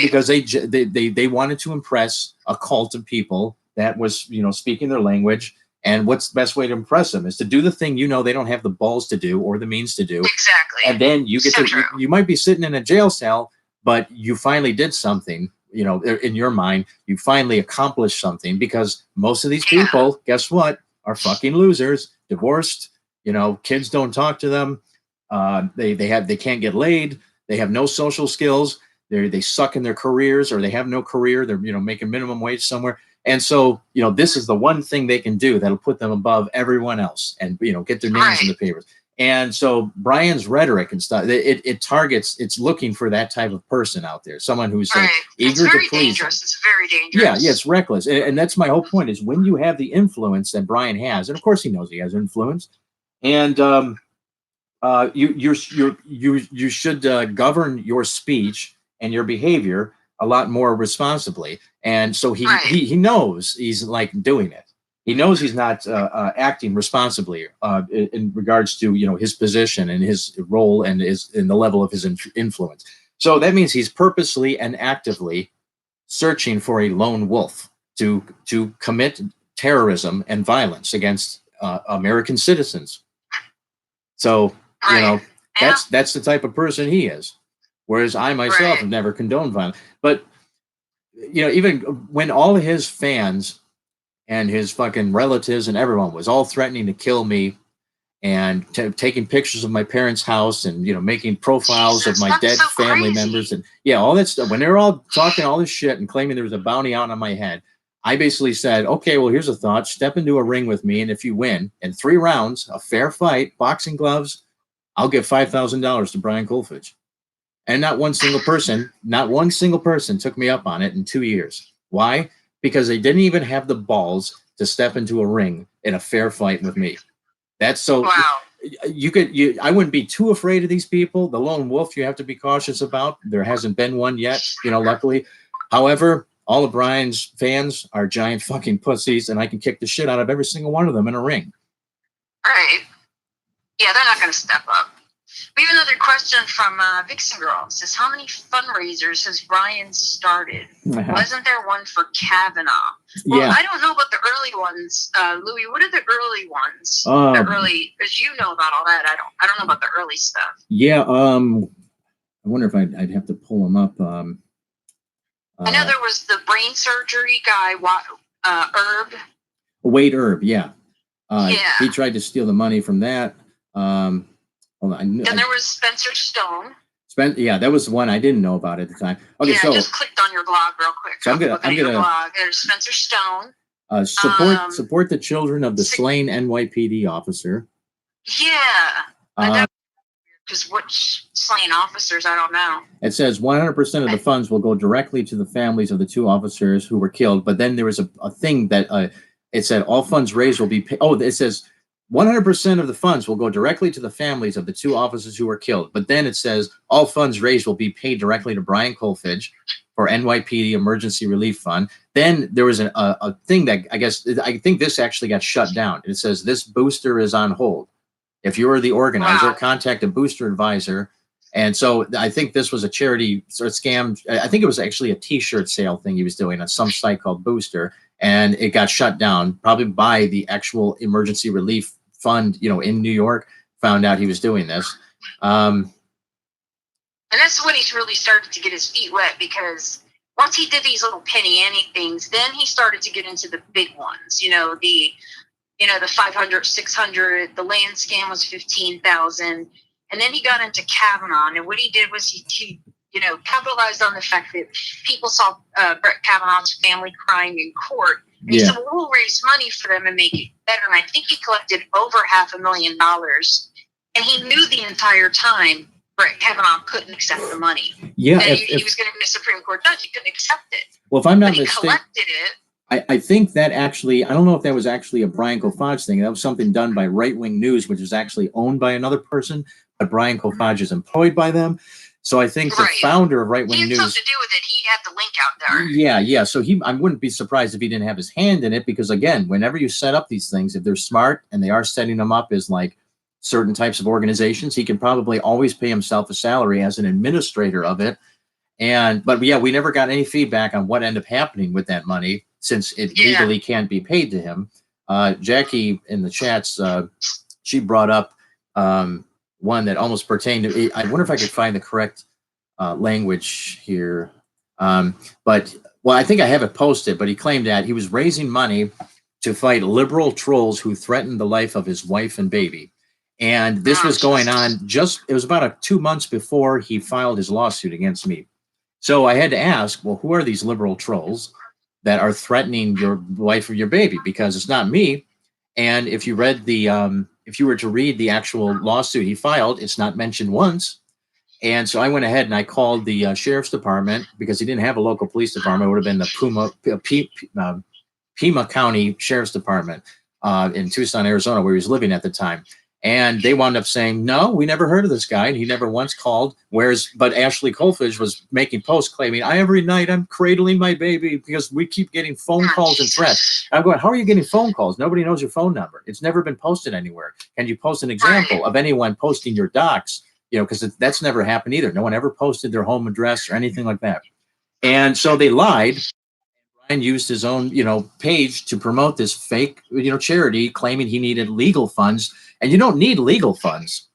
Speaker 1: because they wanted to impress a cult of people that was speaking their language. And what's the best way to impress them is to do the thing they don't have the balls to do or the means to do.
Speaker 2: Exactly.
Speaker 1: And then you get you might be sitting in a jail cell, but you finally did something. In your mind, you finally accomplished something, because most of these people, guess what, are fucking losers, divorced. Kids don't talk to them. They can't get laid. They have no social skills. They suck in their careers, or they have no career. They're making minimum wage somewhere. And so, this is the one thing they can do that'll put them above everyone else and, get their names in the papers. And so Brian's rhetoric and stuff, it targets, it's looking for that type of person out there, someone who's eager to please.
Speaker 2: Dangerous. It's very dangerous.
Speaker 1: Yeah, it's reckless. And that's my whole point, is when you have the influence that Brian has, and of course he knows he has influence, and you should govern your speech and your behavior a lot more responsibly. And so he knows he's doing it. He knows he's not acting responsibly in regards to his position and his role and in the level of his influence. So that means he's purposely and actively searching for a lone wolf to commit terrorism and violence against American citizens. So that's the type of person he is. Whereas I myself have never condoned violence. But even when all of his fans and his fucking relatives and everyone was all threatening to kill me and taking pictures of my parents' house and making profiles of my dead family members and all that stuff, when they were all talking all this shit and claiming there was a bounty out on my head, I basically said, okay, well, here's a thought: step into a ring with me, and if you win in 3 rounds, a fair fight, boxing gloves, I'll give $5,000 to Brian Kolfage. And not one single person took me up on it in 2 years. Why? Because they didn't even have the balls to step into a ring in a fair fight with me. That's so. Wow. I wouldn't be too afraid of these people. The lone wolf you have to be cautious about. There hasn't been one yet, luckily. However, all of Brian's fans are giant fucking pussies, and I can kick the shit out of every single one of them in a ring.
Speaker 2: Right. Yeah, they're not going to step up. We have another question from Vixen Girl. It says, how many fundraisers has Brian started? Wasn't there one for Kavanaugh? Well, I don't know about the early ones. Louis, what are the early ones? The early, because you know about all that. I don't know about the early stuff.
Speaker 1: Yeah. I wonder if I'd have to pull them up.
Speaker 2: I know there was the brain surgery guy, Herb.
Speaker 1: Wade Herb, yeah. He tried to steal the money from that. Hold on.
Speaker 2: And there was Spencer Stone.
Speaker 1: That was the one I didn't know about at the time. Okay,
Speaker 2: I just clicked on your blog real quick.
Speaker 1: So I'm gonna
Speaker 2: blog. There's Spencer Stone.
Speaker 1: Support the children of the slain NYPD officer.
Speaker 2: Yeah. Because which slain officers, I don't know.
Speaker 1: It says 100% of the funds will go directly to the families of the 2 officers who were killed. But then there was a thing that it said all funds raised will be paid. Oh, it says 100% of the funds will go directly to the families of the 2 officers who were killed. But then it says all funds raised will be paid directly to Brian Kolfage for NYPD Emergency Relief Fund. Then there was a thing that I think this actually got shut down. It says this booster is on hold. If you were the organizer, contact a booster advisor. And so I think this was a charity sort of scam. I think it was actually a T-shirt sale thing he was doing on some site called Booster. And it got shut down probably by the actual emergency relief fund, in New York, found out he was doing this.
Speaker 2: And that's when he's really started to get his feet wet, because once he did these little penny ante things, then he started to get into the big ones. The 500, 600, the land scam was 15,000. And then he got into Kavanaugh. And what he did was he capitalized on the fact that people saw Brett Kavanaugh's family crying in court. And he said, well, we'll raise money for them and make it better. And I think he collected over $500,000. And he knew the entire time Brett Kavanaugh couldn't accept the money.
Speaker 1: Yeah.
Speaker 2: He was going to be a Supreme Court judge. He couldn't accept it.
Speaker 1: Well, if I'm not mistaken,
Speaker 2: he collected it.
Speaker 1: I think that actually, I don't know if that was actually a Brian Kolfage thing. That was something done by Right Wing News, which is actually owned by another person, but Brian Kolfage is employed by them. So I think the
Speaker 2: Right.
Speaker 1: founder of Right
Speaker 2: He
Speaker 1: Wing
Speaker 2: had
Speaker 1: News.
Speaker 2: something to do with it. He had the link out there.
Speaker 1: Yeah, yeah. So I wouldn't be surprised if he didn't have his hand in it, because again, whenever you set up these things, if they're smart and they are setting them up as like certain types of organizations, he can probably always pay himself a salary as an administrator of it. But yeah, we never got any feedback on what ended up happening with that money, since it legally can't be paid to him. Jackie in the chats, she brought up one that almost pertained to. I wonder if I could find the correct language here. But I think I have it posted. But he claimed that he was raising money to fight liberal trolls who threatened the life of his wife and baby. And this was going on it was about 2 months before he filed his lawsuit against me. So I had to ask, well, who are these liberal trolls that are threatening your wife or your baby? Because it's not me. And if you read if you were to read the actual lawsuit he filed, it's not mentioned once. And so I went ahead and I called the sheriff's department, because he didn't have a local police department. It would have been the Pima County Sheriff's Department in Tucson, Arizona, where he was living at the time. And they wound up saying, no, we never heard of this guy, and he never once called. But Ashley Kolfage was making posts claiming, every night I'm cradling my baby because we keep getting phone calls and threats. I'm going, how are you getting phone calls? Nobody knows your phone number. It's never been posted anywhere. Can you post an example of anyone posting your docs? Because that's never happened either. No one ever posted their home address or anything like that. And so they lied. And used his own, page to promote this fake, charity, claiming he needed legal funds. And you don't need legal funds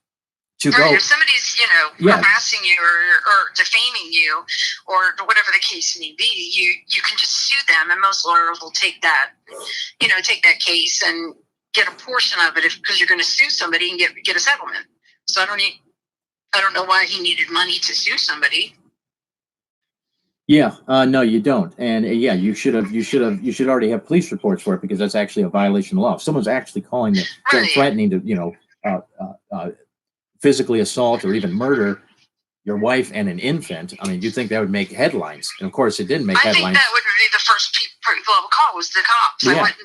Speaker 1: to go.
Speaker 2: If somebody's, harassing you or defaming you, or whatever the case may be, you can just sue them, and most lawyers will take that case and get a portion of it, because you're going to sue somebody and get a settlement. So I don't know why he needed money to sue somebody.
Speaker 1: Yeah, no, you don't. And you should already have police reports for it, because that's actually a violation of law. If someone's actually calling it, threatening to, physically assault or even murder your wife and an infant, you'd think that would make headlines. And of course, it didn't make headlines.
Speaker 2: I think that would be the first people I would call was the cops. I wouldn't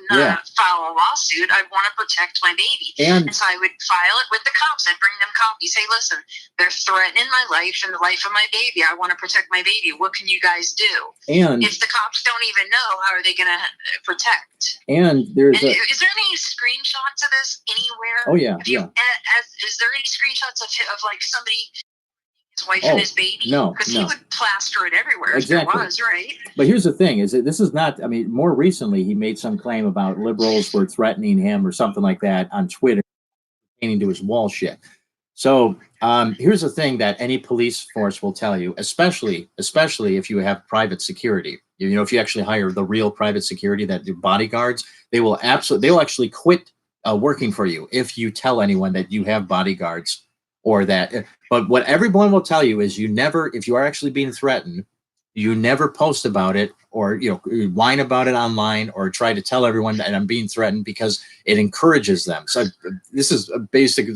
Speaker 2: file a lawsuit. I'd want to protect my baby. And so I would file it with the cops. I'd bring them copies. Say, listen, they're threatening my life and the life of my baby. I want to protect my baby. What can you guys do? And if the cops don't even know, how are they going to protect?
Speaker 1: And is there
Speaker 2: any screenshots of this anywhere?
Speaker 1: Oh, yeah.
Speaker 2: Is there any screenshots of like somebody, his wife and his baby?
Speaker 1: No,
Speaker 2: because he would plaster it everywhere.
Speaker 1: Exactly.
Speaker 2: If there was, right?
Speaker 1: But here's the thing: is that this is not. More recently, he made some claim about liberals were threatening him or something like that on Twitter, pertaining to his wall shit. So here's the thing that any police force will tell you, especially if you have private security. If you actually hire the real private security that do bodyguards, they'll actually quit working for you if you tell anyone that you have bodyguards. Or that, but what everyone will tell you is if you are actually being threatened, you never post about it, or whine about it online, or try to tell everyone that I'm being threatened, because it encourages them. So this is a basic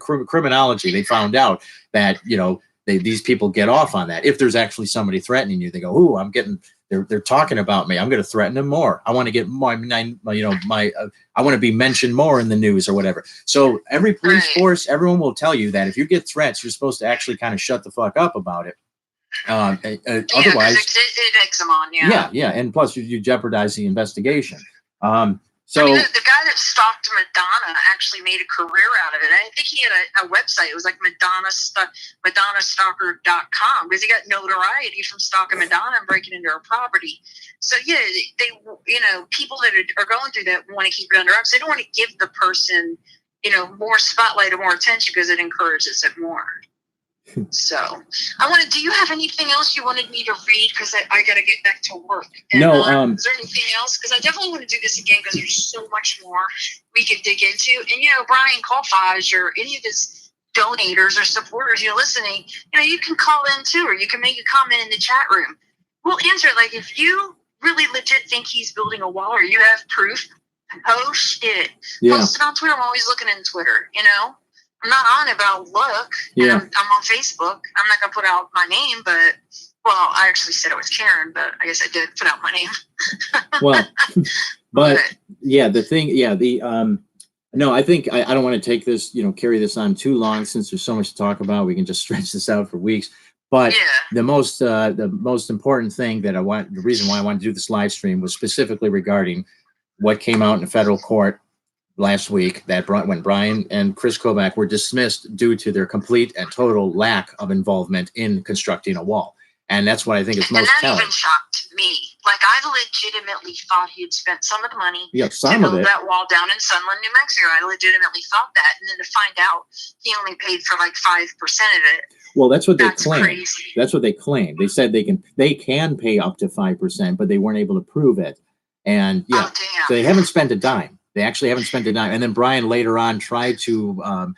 Speaker 1: criminology. They found out that these people get off on that. If there's actually somebody threatening you, they go, "Ooh, they're talking about me. I'm going to threaten them more. I want to get more. I want to be mentioned more in the news or whatever." So every police force, everyone will tell you that if you get threats, you're supposed to actually kind of shut the fuck up about it. Otherwise,
Speaker 2: it eggs them on.
Speaker 1: Yeah, and plus you jeopardize the investigation. So
Speaker 2: the guy that stalked Madonna actually made a career out of it. I think he had a website. It was like MadonnaStalker.com, because he got notoriety from stalking Madonna and breaking into her property. So yeah, people that are going through that want to keep it under wraps. They don't want to give the person, more spotlight or more attention, because it encourages it more. So do you have anything else you wanted me to read? Because I got to get back to work. And,
Speaker 1: no.
Speaker 2: Is there anything else? Because I definitely want to do this again, because there's so much more we could dig into. And, Brian Kolfage or any of his donators or supporters, listening, you can call in too, or you can make a comment in the chat room. We'll answer it. Like, if you really legit think he's building a wall, or you have proof, post it.
Speaker 1: Yeah.
Speaker 2: Post it on Twitter. I'm always looking in Twitter, I'm not on about look.
Speaker 1: Yeah.
Speaker 2: I'm on Facebook. I'm not going to put out my name, but, I actually said it was Karen, but I guess I did put out my name.
Speaker 1: But yeah, the thing, no, I think I don't want to take this, carry this on too long, since there's so much to talk about. We can just stretch this out for weeks. But
Speaker 2: Yeah.
Speaker 1: the most important thing that the reason why I wanted to do this live stream was specifically regarding what came out in the federal court last week that when Brian and Chris Kobach were dismissed due to their complete and total lack of involvement in constructing a wall. And that's what I think is most
Speaker 2: and that
Speaker 1: telling.
Speaker 2: even shocked me. Like, I legitimately thought he had spent some of the money
Speaker 1: Yeah,
Speaker 2: to
Speaker 1: some of
Speaker 2: build
Speaker 1: it.
Speaker 2: that wall down in Sunland, New Mexico. I legitimately thought that. And then to find out he only paid for like 5% of it.
Speaker 1: Well, that's what they
Speaker 2: That's
Speaker 1: claim.
Speaker 2: crazy.
Speaker 1: That's what they claim. They said they can pay up to 5%, but they weren't able to prove it. And yeah,
Speaker 2: Oh, damn.
Speaker 1: so they haven't spent a dime. They actually haven't spent a dime. And then Brian later on tried to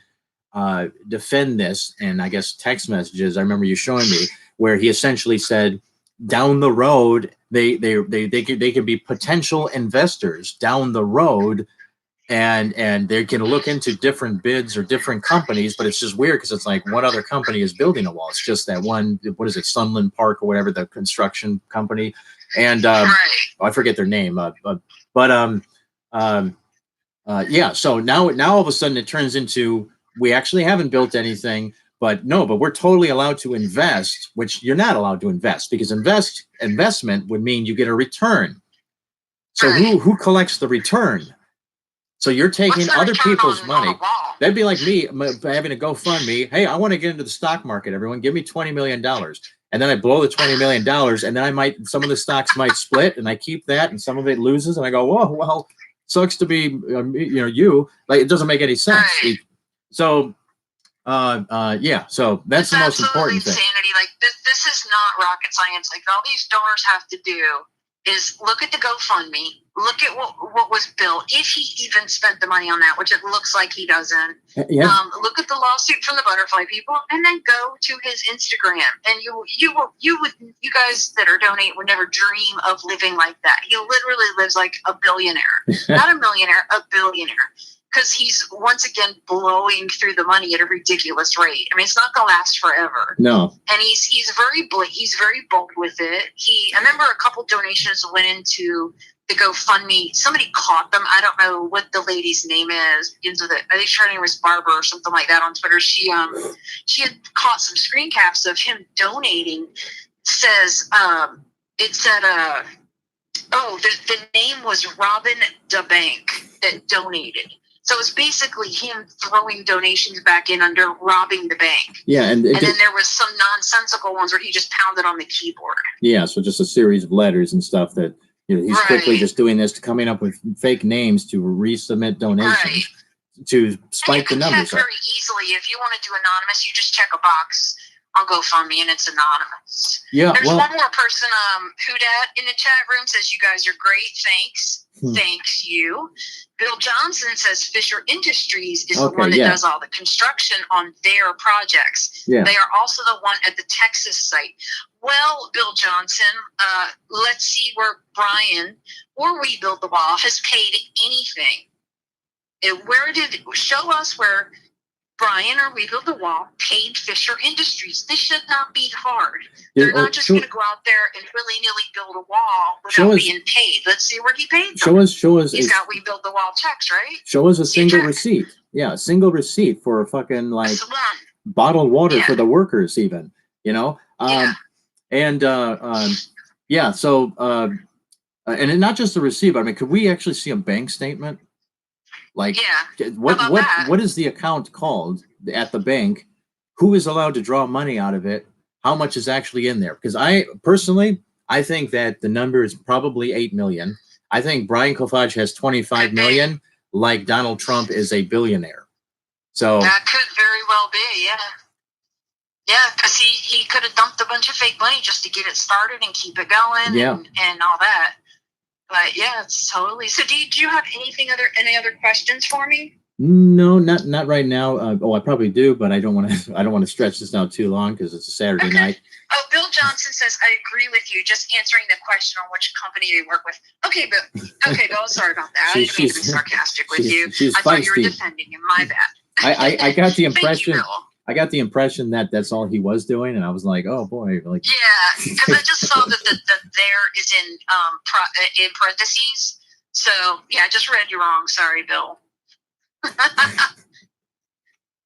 Speaker 1: defend this, and I guess text messages. I remember you showing me where he essentially said, down the road, they could be potential investors down the road. And they can look into different bids or different companies, but it's just weird because it's like, what other company is building a wall? It's just that one, what is it, Sunland Park or whatever, the construction company. And
Speaker 2: Right.
Speaker 1: I forget their name. Yeah. So now all of a sudden it turns into, we actually haven't built anything, but we're totally allowed to invest, which you're not allowed to invest, because investment would mean you get a return. So
Speaker 2: Right.
Speaker 1: who collects the return? So you're taking
Speaker 2: What's the
Speaker 1: other
Speaker 2: return
Speaker 1: people's
Speaker 2: on
Speaker 1: money.
Speaker 2: a wall?
Speaker 1: That'd be like me having a GoFundMe. Hey, I want to get into the stock market. Everyone, give me $20 million, and then I blow the $20 million, and then some of the stocks might split, and I keep that, and some of it loses, and I go, whoa, well, sucks to be, you. Like, it doesn't make any sense.
Speaker 2: Right.
Speaker 1: So, yeah. So that's the most important thing.
Speaker 2: Insanity. Like, this is not rocket science. Like, all these donors have to do is look at the GoFundMe, look at what was built, if he even spent the money on that, which it looks like he doesn't.
Speaker 1: Yeah.
Speaker 2: Look at the lawsuit from the butterfly people, and then go to his Instagram, and you guys that are donating would never dream of living like that. He literally lives like a billionaire, not a millionaire, a billionaire. Because he's once again blowing through the money at a ridiculous rate. I mean, it's not gonna last forever.
Speaker 1: No.
Speaker 2: And he's very bold with it. I remember a couple donations went into the GoFundMe. Somebody caught them. I don't know what the lady's name is. I think her name was Barbara or something like that on Twitter. She had caught some screen caps of him donating. Says it said the name was Robin DeBank that donated. So it's basically him throwing donations back in under robbing the bank.
Speaker 1: Yeah, and
Speaker 2: then there was some nonsensical ones where he just pounded on the keyboard. Yeah,
Speaker 1: so just a series of letters and stuff that he's quickly just doing this, coming up with fake names to resubmit donations to spike the numbers up.
Speaker 2: Very easily, if you want to do anonymous, you just check a box on GoFundMe and it's anonymous.
Speaker 1: Yeah,
Speaker 2: there's one more person, Hudat in the chat room says, you guys are great, thanks. Thanks you. Bill Johnson says Fisher Industries is the one that does all the construction on their projects. Yeah. They are also the one at the Texas site. Well, Bill Johnson, let's see where Brian or We Build the Wall has paid anything. Show us where Brian or We Build the Wall paid Fisher Industries. This should not be hard. They're not just going to go out there and willy-nilly build a wall without being paid. Let's see where he paid them.
Speaker 1: Show us.
Speaker 2: He's got We Build the Wall checks, right?
Speaker 1: Show us a single receipt. Yeah, a single receipt for a fucking bottled water for the workers, even. So and not just the receipt, but I mean, could we actually see a bank statement? Like, what is the account called at the bank? Who is allowed to draw money out of it? How much is actually in there? Because I think that the number is probably 8 million. I think Brian Kolfage has 25 million, like Donald Trump is a billionaire. So
Speaker 2: that could very well be, yeah, because he could have dumped a bunch of fake money just to get it started and keep it going, and all that. But yeah, it's totally. So, do you have any other questions for me?
Speaker 1: No, not right now. I probably do, but I don't want to stretch this out too long because it's a Saturday night.
Speaker 2: Oh, Bill Johnson says, I agree with you. Just answering the question on which company they work with. Okay, Bill. Sorry about that. I didn't mean to be sarcastic with you. I thought you were defending him. My bad.
Speaker 1: I got the impression.
Speaker 2: Thank you, Bill.
Speaker 1: I got the impression that that's all he was doing, and I was like, "Oh boy!" Like,
Speaker 2: yeah, because I just saw that the there is in parentheses. So yeah, I just read you wrong. Sorry, Bill.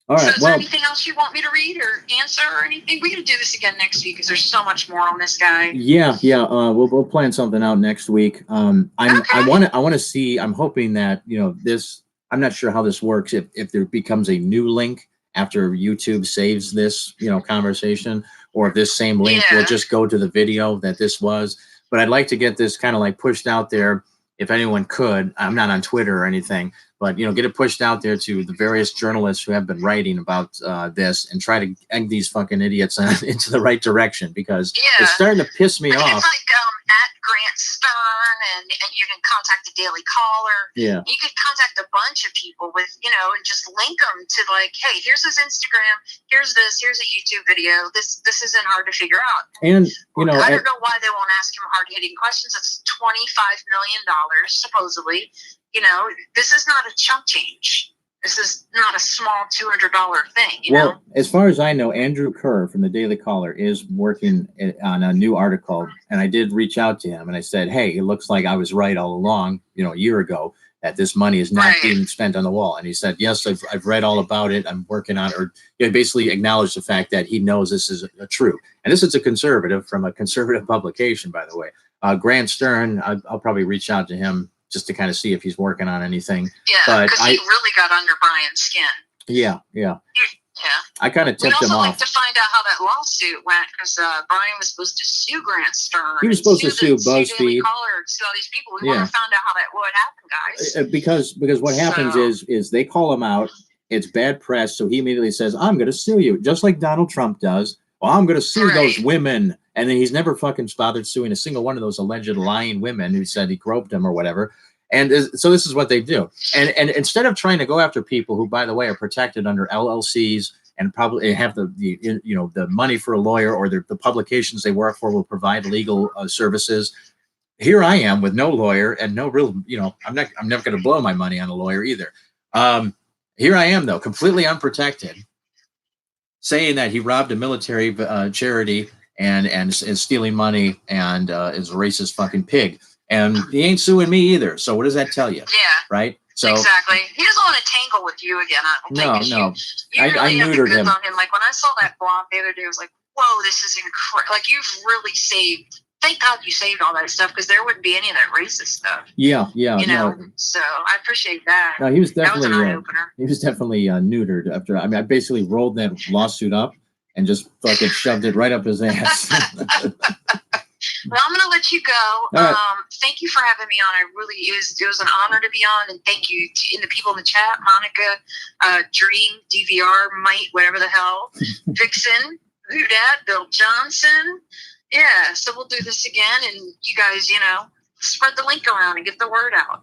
Speaker 1: All
Speaker 2: So
Speaker 1: right.
Speaker 2: is there
Speaker 1: Well,
Speaker 2: anything else you want me to read or answer or anything? We can do this again next week because there's so much more on this guy.
Speaker 1: yeah. We'll plan something out next week. I
Speaker 2: Okay.
Speaker 1: want to see. I'm hoping that this. I'm not sure how this works. If there becomes a new link after YouTube saves this conversation, or if this same link will
Speaker 2: Yeah.
Speaker 1: just go to the video that this was. But I'd like to get this kind of like pushed out there. If anyone could, I'm not on Twitter or anything, but get it pushed out there to the various journalists who have been writing about this, and try to egg these fucking idiots into the right direction, because
Speaker 2: Yeah.
Speaker 1: it's starting to piss me
Speaker 2: I mean,
Speaker 1: off.
Speaker 2: it's like at Grant Stern, and you can contact the Daily Caller.
Speaker 1: Yeah.
Speaker 2: You could contact a bunch of people with, and just link them to like, hey, here's his Instagram, here's this, here's a YouTube video. This isn't hard to figure out.
Speaker 1: And
Speaker 2: I don't know why they won't ask him hard hitting questions. It's $25 million supposedly. This is not a chump change. This is not a small $200 thing.
Speaker 1: Well, as far as I know, Andrew Kerr from the Daily Caller is working on a new article, and I did reach out to him and I said, "Hey, it looks like I was right all along, a year ago, that this money is not being spent on the wall." And he said, "Yes, I've read all about it. I'm working on it." Or basically acknowledged the fact that he knows this is true. And this is a conservative from a conservative publication, by the way. Grant Stern, I'll probably reach out to him just to kind of see if he's working on anything.
Speaker 2: Yeah, because he really got under Brian's skin.
Speaker 1: Yeah.
Speaker 2: Yeah.
Speaker 1: I kind of tipped him
Speaker 2: off. We'd also
Speaker 1: off.
Speaker 2: like to find out how that lawsuit went, because Brian was supposed to sue Grant Stern.
Speaker 1: He was supposed to sue BuzzFeed.
Speaker 2: Sue all these people. We want to find out what happened, guys.
Speaker 1: Because what happens is they call him out. It's bad press, so he immediately says, "I'm going to sue you," just like Donald Trump does. Well, I'm going to sue those women. And then he's never fucking bothered suing a single one of those alleged lying women who said he groped them or whatever. And so this is what they do. And instead of trying to go after people who, by the way, are protected under LLCs and probably have the money for a lawyer, or the publications they work for will provide legal services, here I am with no lawyer and no real, I'm never going to blow my money on a lawyer either. Here I am, though, completely unprotected, saying that he robbed a military charity and is stealing money and is a racist fucking pig. And he ain't suing me either. So what does that tell you?
Speaker 2: Yeah.
Speaker 1: Right? So
Speaker 2: exactly. He doesn't want to tangle with you again. I don't think.
Speaker 1: No.
Speaker 2: You really
Speaker 1: I neutered him.
Speaker 2: On him. Like when I saw that blog the other day, I was like, whoa, this is incredible. Like you've really saved. Thank God you saved all that stuff, because there wouldn't be any of that racist stuff.
Speaker 1: Yeah.
Speaker 2: So I appreciate that.
Speaker 1: No, he was definitely
Speaker 2: that was an eye-opener.
Speaker 1: He was definitely neutered after. I basically rolled that lawsuit up and just fucking shoved it right up his ass.
Speaker 2: Well, I'm going to let you go.
Speaker 1: Right.
Speaker 2: Thank you for having me on. It was an honor to be on, and thank you to the people in the chat, Monica, Dream, DVR, Might, whatever the hell, Vixen, Houdat, Bill Johnson. Yeah, so we'll do this again, and you guys, spread the link around and get the word out,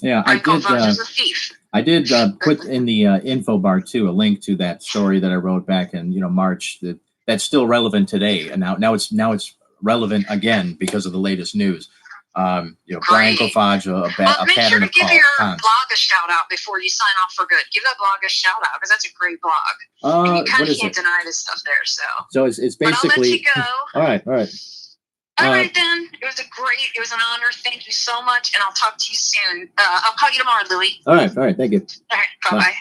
Speaker 1: Yeah,
Speaker 2: Kolfage is a thief.
Speaker 1: I did put in the info bar, too, a link to that story that I wrote back in, March, that's still relevant today. And now it's relevant again because of the latest news. Brian Kolfage, a pattern of
Speaker 2: make sure to give your blog a shout out before you sign off for good. Give that blog a shout out, because that's a great blog. And you kind of can't deny this stuff there. So
Speaker 1: it's basically.
Speaker 2: But I'll let you go.
Speaker 1: All right.
Speaker 2: All right, then. It was an honor. Thank you so much, and I'll talk to you soon. I'll call you tomorrow, Louie.
Speaker 1: All right. Thank you.
Speaker 2: All right. Bye-bye.